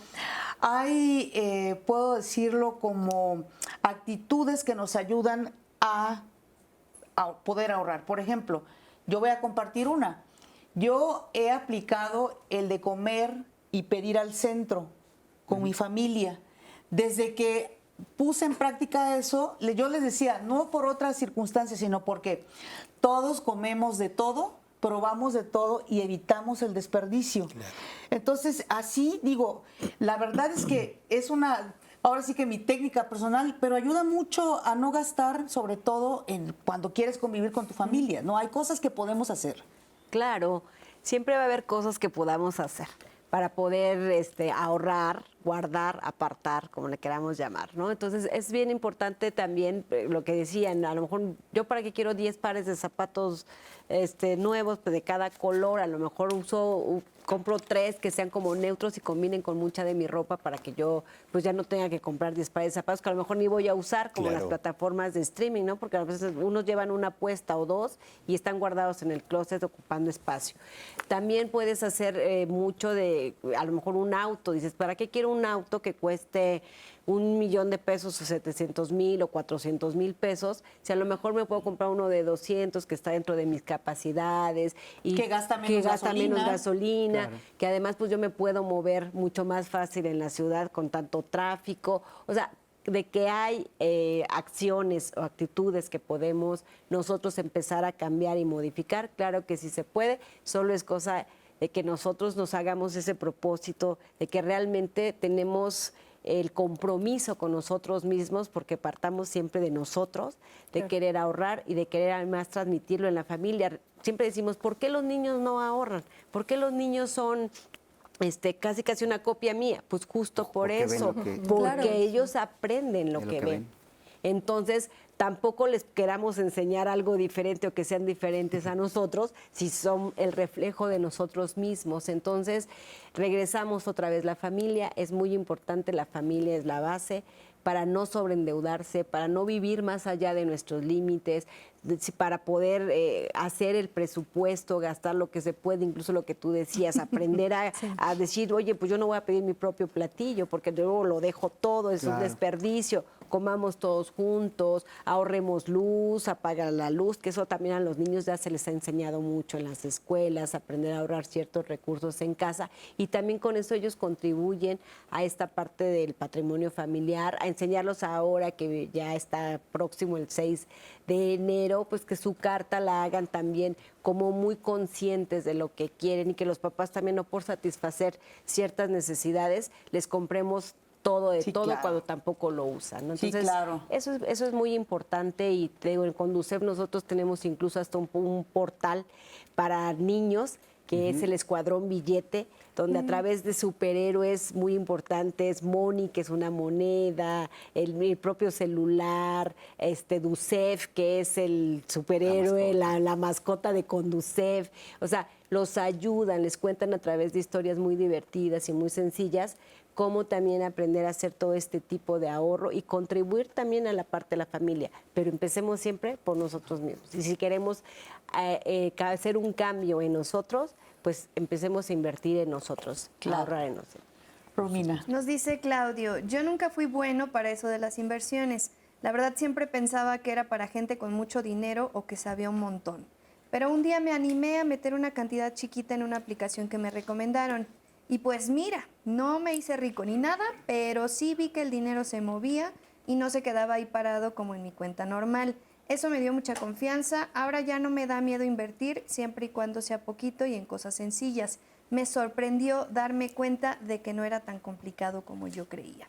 hay, puedo decirlo como actitudes que nos ayudan a poder ahorrar. Por ejemplo, yo voy a compartir una. Yo he aplicado el de comer y pedir al centro con mi familia. Desde que puse en práctica eso, yo les decía, no por otras circunstancias, sino porque todos comemos de todo, probamos de todo y evitamos el desperdicio. Claro. Entonces, así digo, la verdad es que es ahora sí que mi técnica personal, pero ayuda mucho a no gastar, sobre todo cuando quieres convivir con tu familia, ¿no? Hay cosas que podemos hacer. Claro, siempre va a haber cosas que podamos hacer para poder ahorrar, guardar, apartar, como le queramos llamar, ¿no? Entonces, es bien importante también lo que decían, a lo mejor yo para qué quiero 10 pares de zapatos nuevos, pues, de cada color, a lo mejor compro 3 que sean como neutros y combinen con mucha de mi ropa para que yo pues ya no tenga que comprar 10 pares de zapatos que a lo mejor ni voy a usar, como las plataformas de streaming, ¿no? Porque a veces unos llevan una puesta o 2 y están guardados en el closet ocupando espacio. También puedes hacer mucho de, a lo mejor un auto, dices, ¿para qué quiero un auto que cueste $1,000,000 o 700,000 o 400,000 pesos? Si a lo mejor me puedo comprar uno de 200 que está dentro de mis capacidades y que gasta menos gasolina, claro. Que además pues yo me puedo mover mucho más fácil en la ciudad con tanto tráfico, o sea, de que hay acciones o actitudes que podemos nosotros empezar a cambiar y modificar, claro que sí se puede, solo es cosa de que nosotros nos hagamos ese propósito de que realmente tenemos el compromiso con nosotros mismos, porque partamos siempre de nosotros, de querer ahorrar y de querer además transmitirlo en la familia. Siempre decimos, ¿por qué los niños no ahorran? ¿Por qué los niños son casi una copia mía? Pues justo por eso, porque ellos aprenden lo que ven. Entonces, tampoco les queramos enseñar algo diferente o que sean diferentes a nosotros si son el reflejo de nosotros mismos. Entonces, regresamos otra vez. La familia es muy importante, la familia es la base para no sobreendeudarse, para no vivir más allá de nuestros límites, para poder hacer el presupuesto, gastar lo que se puede, incluso lo que tú decías, aprender a decir, oye, pues yo no voy a pedir mi propio platillo porque luego lo dejo todo, es un desperdicio. Comamos todos juntos, ahorremos luz, apagar la luz, que eso también a los niños ya se les ha enseñado mucho en las escuelas, aprender a ahorrar ciertos recursos en casa, y también con eso ellos contribuyen a esta parte del patrimonio familiar, a enseñarlos ahora que ya está próximo el 6 de enero, pues que su carta la hagan también como muy conscientes de lo que quieren y que los papás también, no por satisfacer ciertas necesidades, les compremos todo de todo, claro, cuando tampoco lo usan, ¿no? Entonces, claro, eso es muy importante, y te digo, en Conducef nosotros tenemos incluso hasta un portal para niños que es el Escuadrón Billete, donde a través de superhéroes muy importantes, Moni, que es una moneda, el propio celular, Ducef, que es el superhéroe, la mascota de Conducef, o sea, los ayudan, les cuentan a través de historias muy divertidas y muy sencillas cómo también aprender a hacer todo este tipo de ahorro y contribuir también a la parte de la familia. Pero empecemos siempre por nosotros mismos. Y si queremos hacer un cambio en nosotros, pues empecemos a invertir en nosotros, a ahorrar en nosotros. Romina. Nos dice Claudio, yo nunca fui bueno para eso de las inversiones. La verdad siempre pensaba que era para gente con mucho dinero o que sabía un montón. Pero un día me animé a meter una cantidad chiquita en una aplicación que me recomendaron. Y pues mira, no me hice rico ni nada, pero sí vi que el dinero se movía y no se quedaba ahí parado como en mi cuenta normal. Eso me dio mucha confianza. Ahora ya no me da miedo invertir, siempre y cuando sea poquito y en cosas sencillas. Me sorprendió darme cuenta de que no era tan complicado como yo creía.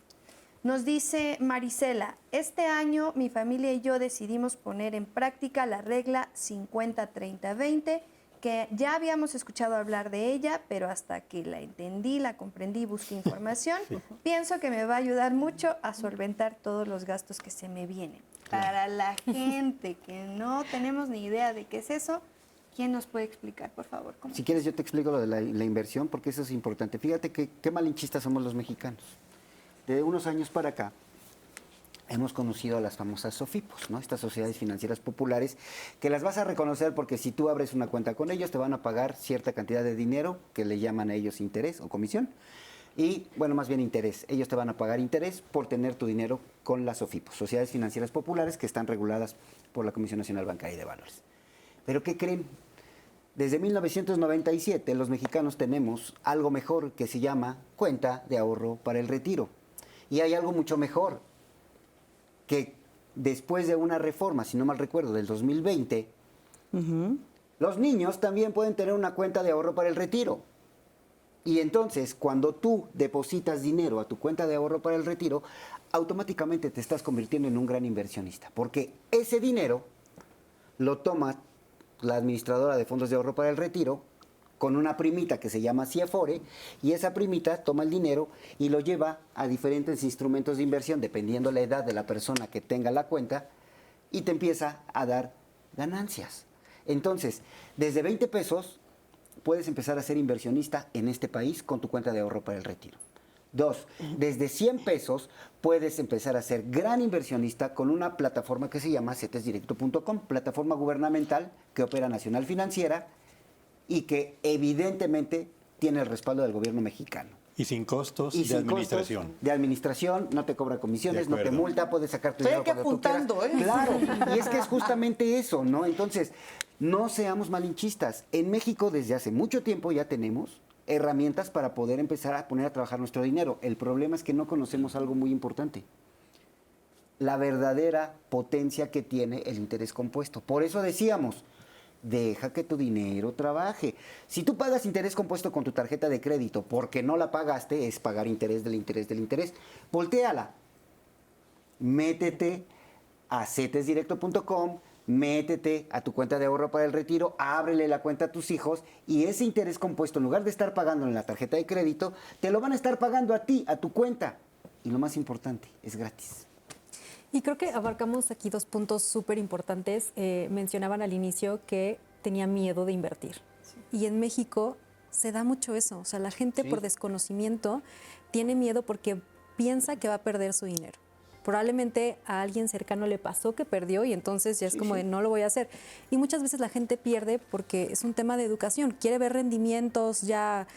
Nos dice Marisela, este año mi familia y yo decidimos poner en práctica la regla 50-30-20, que ya habíamos escuchado hablar de ella, pero hasta que la entendí, la comprendí, busqué información, pienso que me va a ayudar mucho a solventar todos los gastos que se me vienen. Para la gente que no tenemos ni idea de qué es eso, ¿quién nos puede explicar, por favor? Si quieres, yo te explico lo de la inversión, porque eso es importante. Fíjate que qué malinchistas somos los mexicanos. De unos años para acá, hemos conocido a las famosas SOFIPOS, ¿no? Estas sociedades financieras populares, que las vas a reconocer porque si tú abres una cuenta con ellos te van a pagar cierta cantidad de dinero, que le llaman a ellos interés o comisión, y bueno, más bien interés. Ellos te van a pagar interés por tener tu dinero con las SOFIPOS, sociedades financieras populares que están reguladas por la Comisión Nacional Bancaria y de Valores. ¿Pero qué creen? Desde 1997 los mexicanos tenemos algo mejor que se llama cuenta de ahorro para el retiro. Y hay algo mucho mejor, que después de una reforma, si no mal recuerdo, del 2020, los niños también pueden tener una cuenta de ahorro para el retiro. Y entonces, cuando tú depositas dinero a tu cuenta de ahorro para el retiro, automáticamente te estás convirtiendo en un gran inversionista, porque ese dinero lo toma la administradora de fondos de ahorro para el retiro con una primita que se llama CIEFORE, y esa primita toma el dinero y lo lleva a diferentes instrumentos de inversión, dependiendo la edad de la persona que tenga la cuenta, y te empieza a dar ganancias. Entonces, desde 20 pesos puedes empezar a ser inversionista en este país con tu cuenta de ahorro para el retiro. 2, desde 100 pesos puedes empezar a ser gran inversionista con una plataforma que se llama cetesdirecto.com, plataforma gubernamental que opera Nacional Financiera y que evidentemente tiene el respaldo del gobierno mexicano. Y sin costos Y de sin administración. costos de administración, no te cobra comisiones, no te multa, puedes sacar tu dinero cuando tú quieras. Claro, y es que es justamente eso, ¿no? Entonces, no seamos malinchistas. En México desde hace mucho tiempo ya tenemos herramientas para poder empezar a poner a trabajar nuestro dinero. El problema es que no conocemos algo muy importante: la verdadera potencia que tiene el interés compuesto. Por eso decíamos, deja que tu dinero trabaje. Si tú pagas interés compuesto con tu tarjeta de crédito porque no la pagaste, es pagar interés del interés del interés. Voltéala. Métete a cetesdirecto.com, métete a tu cuenta de ahorro para el retiro, ábrele la cuenta a tus hijos y ese interés compuesto, en lugar de estar pagando en la tarjeta de crédito, te lo van a estar pagando a ti, a tu cuenta. Y lo más importante, es gratis. Y creo que abarcamos aquí dos puntos súper importantes. Mencionaban al inicio que tenía miedo de invertir. Sí. Y en México se da mucho eso. O sea, la gente por desconocimiento tiene miedo porque piensa que va a perder su dinero. Probablemente a alguien cercano le pasó que perdió y entonces ya es como de no lo voy a hacer. Y muchas veces la gente pierde porque es un tema de educación. Quiere ver rendimientos, ya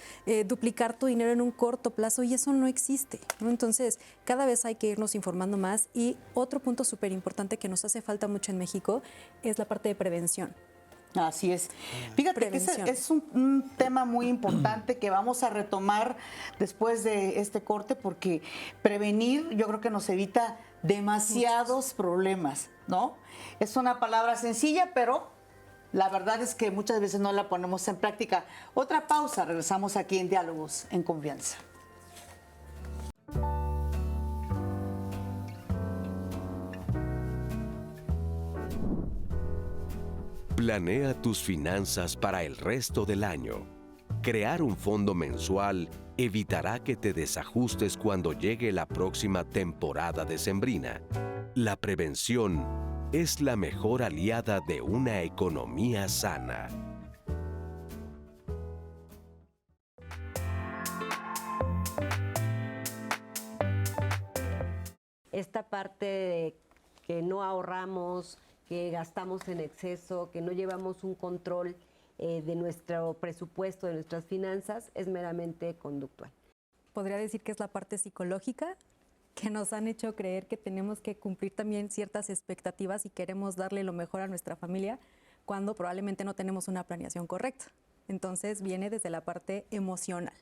duplicar tu dinero en un corto plazo y eso no existe, ¿no? Entonces, cada vez hay que irnos informando más. Y otro punto súper importante que nos hace falta mucho en México es la parte de prevención. Así es. Fíjate que ese es un tema muy importante que vamos a retomar después de este corte, porque prevenir yo creo que nos evita demasiados problemas, ¿no? Es una palabra sencilla, pero la verdad es que muchas veces no la ponemos en práctica. Otra pausa, regresamos aquí en Diálogos en Confianza. Planea tus finanzas para el resto del año. Crear un fondo mensual evitará que te desajustes cuando llegue la próxima temporada decembrina. La prevención es la mejor aliada de una economía sana. Esta parte de que no ahorramos, que gastamos en exceso, que no llevamos un control de nuestro presupuesto, de nuestras finanzas, es meramente conductual. Podría decir que es la parte psicológica, que nos han hecho creer que tenemos que cumplir también ciertas expectativas y queremos darle lo mejor a nuestra familia cuando probablemente no tenemos una planeación correcta. Entonces viene desde la parte emocional.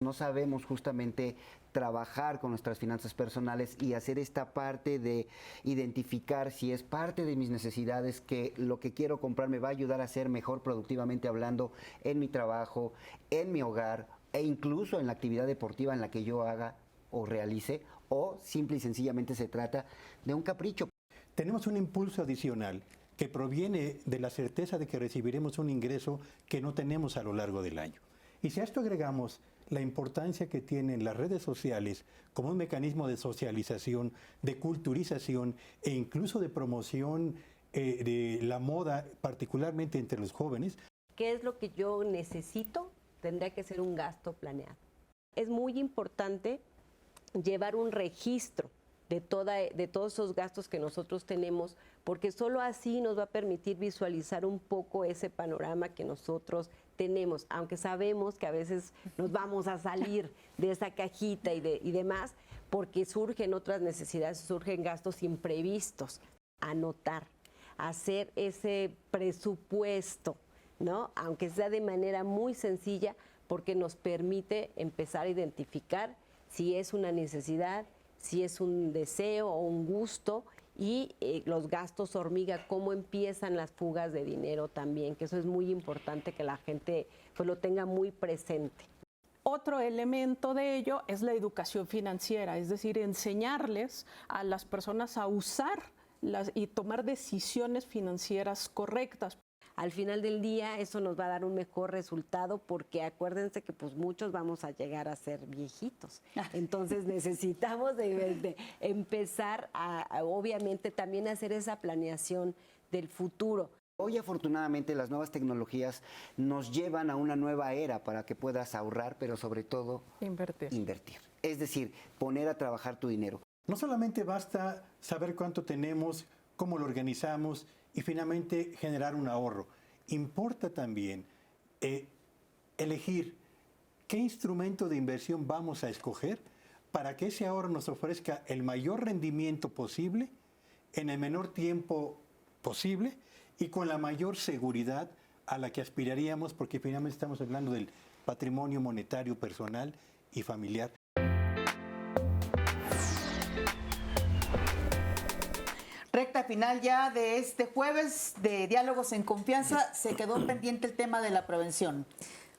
No sabemos justamente trabajar con nuestras finanzas personales y hacer esta parte de identificar si es parte de mis necesidades, que lo que quiero comprar me va a ayudar a ser mejor productivamente hablando en mi trabajo, en mi hogar e incluso en la actividad deportiva en la que yo haga o realice, o simple y sencillamente se trata de un capricho. Tenemos un impulso adicional que proviene de la certeza de que recibiremos un ingreso que no tenemos a lo largo del año. Y si a esto agregamos la importancia que tienen las redes sociales como un mecanismo de socialización, de culturización e incluso de promoción de la moda, particularmente entre los jóvenes. ¿Qué es lo que yo necesito? Tendría que ser un gasto planeado. Es muy importante llevar un registro de todos esos gastos que nosotros tenemos, porque solo así nos va a permitir visualizar un poco ese panorama que nosotros tenemos, aunque sabemos que a veces nos vamos a salir de esa cajita y demás, porque surgen otras necesidades, surgen gastos imprevistos. Anotar, hacer ese presupuesto, ¿no? Aunque sea de manera muy sencilla, porque nos permite empezar a identificar si es una necesidad, si es un deseo o un gusto, y los gastos hormiga, cómo empiezan las fugas de dinero también, que eso es muy importante que la gente pues lo tenga muy presente. Otro elemento de ello es la educación financiera, es decir, enseñarles a las personas a usar y tomar decisiones financieras correctas. Al final del día eso nos va a dar un mejor resultado, porque acuérdense que pues muchos vamos a llegar a ser viejitos. Entonces necesitamos de empezar a obviamente también hacer esa planeación del futuro. Hoy afortunadamente las nuevas tecnologías nos llevan a una nueva era para que puedas ahorrar, pero sobre todo invertir. Es decir, poner a trabajar tu dinero. No solamente basta saber cuánto tenemos, cómo lo organizamos y finalmente generar un ahorro. Importa también elegir qué instrumento de inversión vamos a escoger para que ese ahorro nos ofrezca el mayor rendimiento posible, en el menor tiempo posible y con la mayor seguridad a la que aspiraríamos, porque finalmente estamos hablando del patrimonio monetario personal y familiar. Recta final ya de este jueves de Diálogos en Confianza, se quedó pendiente el tema de la prevención.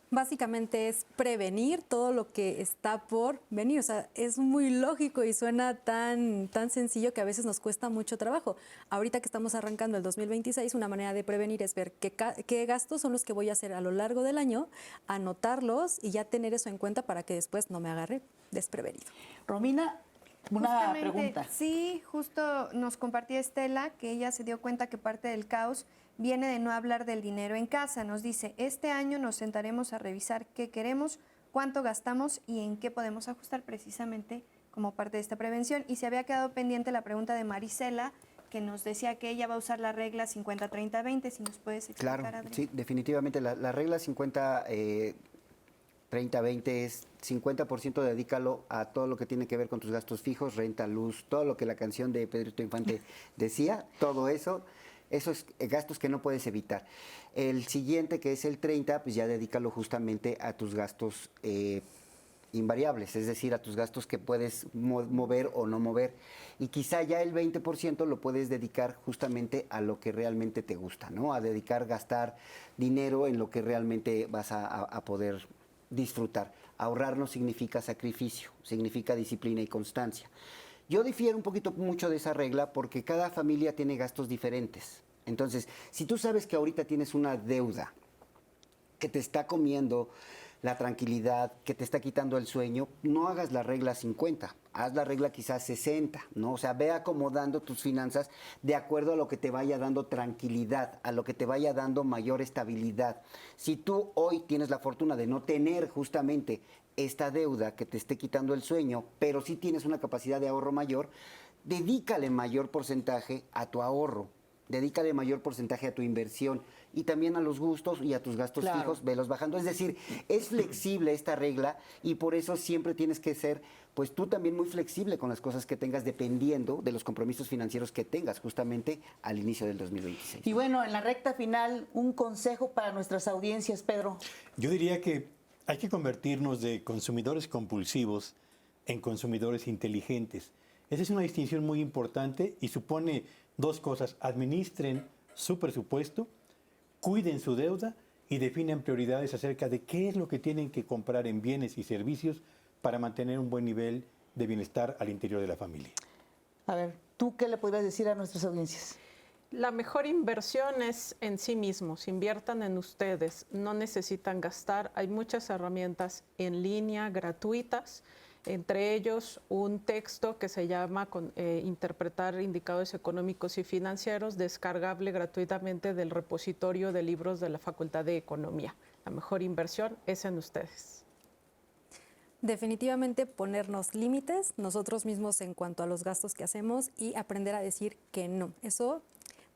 Básicamente es prevenir todo lo que está por venir. O sea, es muy lógico y suena tan sencillo que a veces nos cuesta mucho trabajo. Ahorita que estamos arrancando el 2026, una manera de prevenir es ver qué gastos son los que voy a hacer a lo largo del año, anotarlos y ya tener eso en cuenta para que después no me agarre desprevenido. Romina, una pregunta. Sí, justo nos compartía Estela que ella se dio cuenta que parte del caos viene de no hablar del dinero en casa. Nos dice, este año nos sentaremos a revisar qué queremos, cuánto gastamos y en qué podemos ajustar precisamente como parte de esta prevención. Y se había quedado pendiente la pregunta de Marisela, que nos decía que ella va a usar la regla 50-30-20, si nos puedes explicar, Claro, Adri. sí, definitivamente la regla 50-30-20 es 50% dedícalo a todo lo que tiene que ver con tus gastos fijos, renta, luz, todo lo que la canción de Pedrito Infante decía, todo eso. Esos gastos que no puedes evitar. El siguiente, que es el 30, pues ya dedícalo justamente a tus gastos invariables, es decir, a tus gastos que puedes mover o no mover. Y quizá ya el 20% lo puedes dedicar justamente a lo que realmente te gusta, ¿no? A gastar dinero en lo que realmente vas a poder disfrutar. Ahorrar no significa sacrificio, significa disciplina y constancia. Yo difiero un poquito mucho de esa regla porque cada familia tiene gastos diferentes. Entonces, si tú sabes que ahorita tienes una deuda que te está comiendo la tranquilidad, que te está quitando el sueño, no hagas la regla 50, haz la regla quizás 60, ¿no? O sea, ve acomodando tus finanzas de acuerdo a lo que te vaya dando tranquilidad, a lo que te vaya dando mayor estabilidad. Si tú hoy tienes la fortuna de no tener justamente esta deuda que te esté quitando el sueño, pero sí tienes una capacidad de ahorro mayor, dedícale mayor porcentaje a tu ahorro, dedícale mayor porcentaje a tu inversión y también a los gustos y a tus gastos fijos, velos bajando. Es decir, es flexible esta regla y por eso siempre tienes que ser, pues tú también muy flexible con las cosas que tengas dependiendo de los compromisos financieros que tengas justamente al inicio del 2026. Y bueno, en la recta final, un consejo para nuestras audiencias, Pedro. Yo diría que hay que convertirnos de consumidores compulsivos en consumidores inteligentes. Esa es una distinción muy importante y supone dos cosas. Administren su presupuesto, cuiden su deuda y definen prioridades acerca de qué es lo que tienen que comprar en bienes y servicios para mantener un buen nivel de bienestar al interior de la familia. A ver, ¿tú qué le podrías decir a nuestras audiencias? La mejor inversión es en sí mismos, inviertan en ustedes, no necesitan gastar, hay muchas herramientas en línea gratuitas, entre ellos un texto que se llama Interpretar indicadores económicos y financieros, descargable gratuitamente del repositorio de libros de la Facultad de Economía. La mejor inversión es en ustedes. Definitivamente ponernos límites nosotros mismos en cuanto a los gastos que hacemos y aprender a decir que no. Eso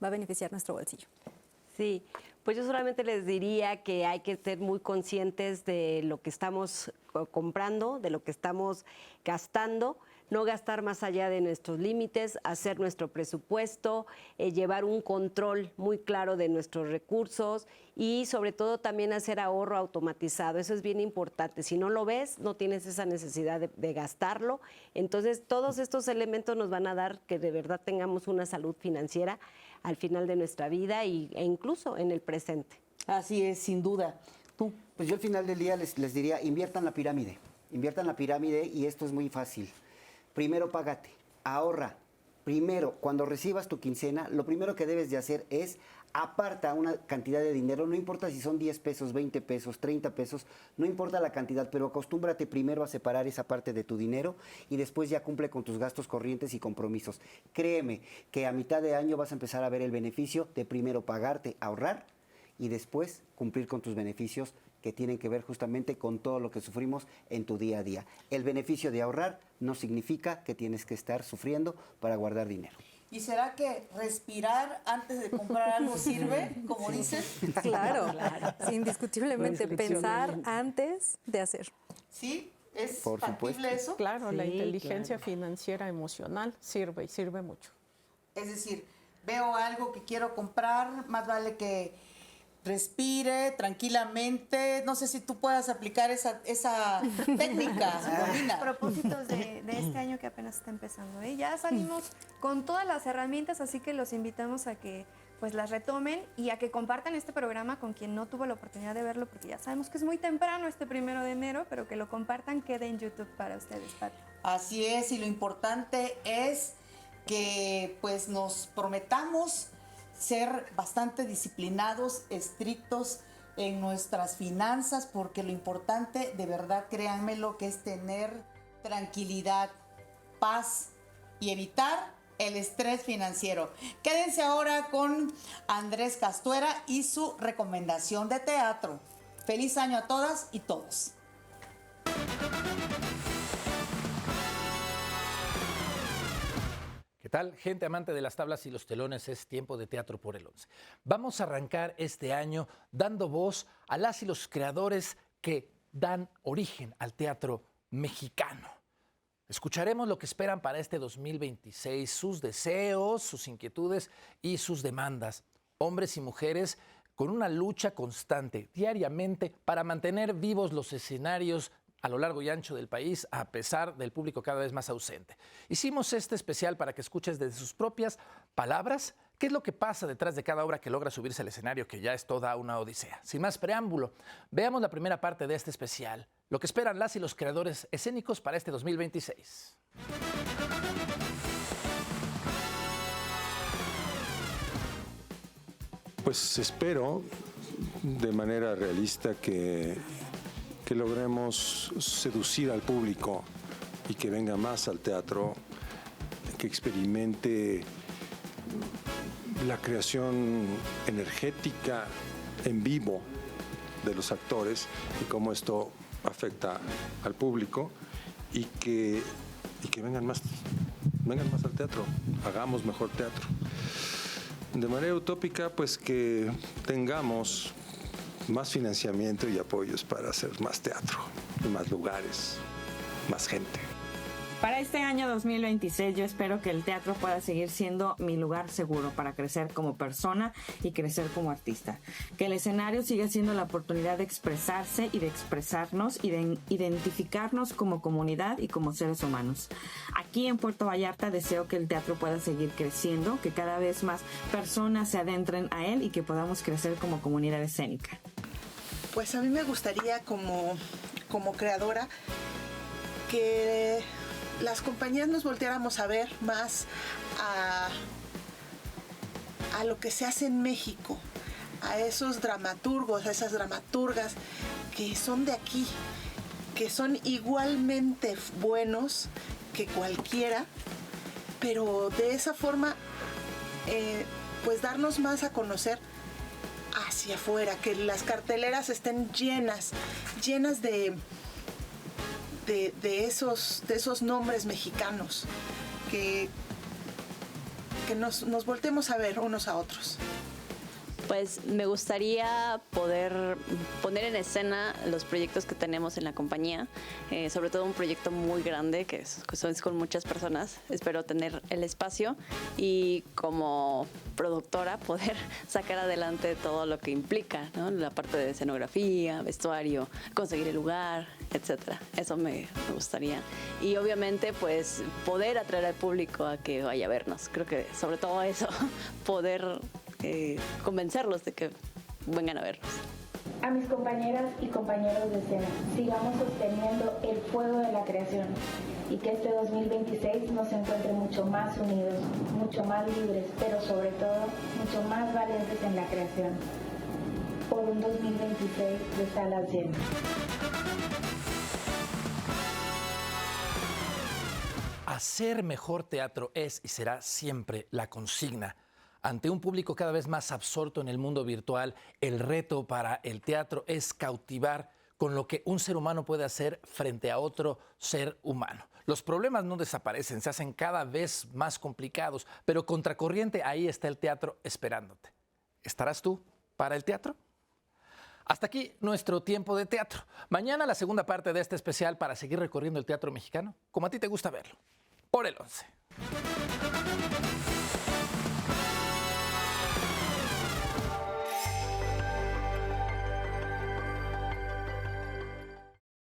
va a beneficiar nuestro bolsillo. Sí, pues yo solamente les diría que hay que ser muy conscientes de lo que estamos comprando, de lo que estamos gastando, no gastar más allá de nuestros límites, hacer nuestro presupuesto, llevar un control muy claro de nuestros recursos y sobre todo también hacer ahorro automatizado. Eso es bien importante. Si no lo ves, no tienes esa necesidad de gastarlo. Entonces, todos estos elementos nos van a dar que de verdad tengamos una salud financiera al final de nuestra vida e incluso en el presente. Así es, sin duda. ¿Tú? Pues yo al final del día les diría, inviertan la pirámide y esto es muy fácil. Primero págate, ahorra. Primero, cuando recibas tu quincena, lo primero que debes de hacer es aparta una cantidad de dinero, no importa si son 10 pesos, 20 pesos, 30 pesos, no importa la cantidad, pero acostúmbrate primero a separar esa parte de tu dinero y después ya cumple con tus gastos corrientes y compromisos. Créeme que a mitad de año vas a empezar a ver el beneficio de primero pagarte, ahorrar y después cumplir con tus beneficios que tienen que ver justamente con todo lo que sufrimos en tu día a día. El beneficio de ahorrar no significa que tienes que estar sufriendo para guardar dinero. ¿Y será que respirar antes de comprar algo sirve, como dicen? Claro, indiscutiblemente pensar antes de hacer. ¿Sí? ¿Es Por factible eso? Claro, la Sí, inteligencia claro. financiera emocional sirve y sirve mucho. Es decir, veo algo que quiero comprar, más vale que respire tranquilamente. No sé si tú puedas aplicar esa técnica, Romina. Propósitos de este año que apenas está empezando. Ya salimos con todas las herramientas, así que los invitamos a que pues las retomen y a que compartan este programa con quien no tuvo la oportunidad de verlo, porque ya sabemos que es muy temprano este 1 de enero, pero que lo compartan, quede en YouTube para ustedes, Pati. Así es, y lo importante es que pues nos prometamos ser bastante disciplinados, estrictos en nuestras finanzas, porque lo importante, de verdad, créanmelo, que es tener tranquilidad, paz y evitar el estrés financiero. Quédense ahora con Andrés Castuera y su recomendación de teatro. Feliz año a todas y todos. ¿Qué tal? Gente amante de las tablas y los telones, es tiempo de Teatro por el 11. Vamos a arrancar este año dando voz a las y los creadores que dan origen al teatro mexicano. Escucharemos lo que esperan para este 2026, sus deseos, sus inquietudes y sus demandas. Hombres y mujeres con una lucha constante, diariamente, para mantener vivos los escenarios a lo largo y ancho del país, a pesar del público cada vez más ausente. Hicimos este especial para que escuches desde sus propias palabras qué es lo que pasa detrás de cada obra que logra subirse al escenario, que ya es toda una odisea. Sin más preámbulo, veamos la primera parte de este especial, lo que esperan las y los creadores escénicos para este 2026. Pues espero de manera realista que logremos seducir al público y que venga más al teatro, que experimente la creación energética en vivo de los actores y cómo esto afecta al público y que vengan más al teatro, hagamos mejor teatro. De manera utópica, pues que tengamos más financiamiento y apoyos para hacer más teatro, más lugares, más gente. Para este año 2026 yo espero que el teatro pueda seguir siendo mi lugar seguro para crecer como persona y crecer como artista. Que el escenario siga siendo la oportunidad de expresarse y de expresarnos y de identificarnos como comunidad y como seres humanos. Aquí en Puerto Vallarta deseo que el teatro pueda seguir creciendo, que cada vez más personas se adentren a él y que podamos crecer como comunidad escénica. Pues a mí me gustaría como creadora que las compañías nos volteáramos a ver más a lo que se hace en México, a esos dramaturgos, a esas dramaturgas que son de aquí, que son igualmente buenos que cualquiera, pero de esa forma pues darnos más a conocer hacia afuera, que las carteleras estén llenas de esos nombres mexicanos, que nos voltemos a ver unos a otros. Pues me gustaría poder poner en escena los proyectos que tenemos en la compañía, sobre todo un proyecto muy grande que es con muchas personas. Espero tener el espacio y como productora poder sacar adelante todo lo que implica, ¿no? La parte de escenografía, vestuario, conseguir el lugar, etcétera. Eso me gustaría. Y obviamente pues poder atraer al público a que vaya a vernos. Creo que sobre todo eso, poder convencerlos de que vengan a vernos. A mis compañeras y compañeros de escena, sigamos sosteniendo el fuego de la creación y que este 2026 nos encuentre mucho más unidos, mucho más libres, pero sobre todo mucho más valientes en la creación. Por un 2026 de salas llenas. Hacer mejor teatro es y será siempre la consigna. Ante un público cada vez más absorto en el mundo virtual, el reto para el teatro es cautivar con lo que un ser humano puede hacer frente a otro ser humano. Los problemas no desaparecen, se hacen cada vez más complicados, pero contracorriente, ahí está el teatro esperándote. ¿Estarás tú para el teatro? Hasta aquí nuestro tiempo de teatro. Mañana la segunda parte de este especial para seguir recorriendo el teatro mexicano, como a ti te gusta verlo, por el 11.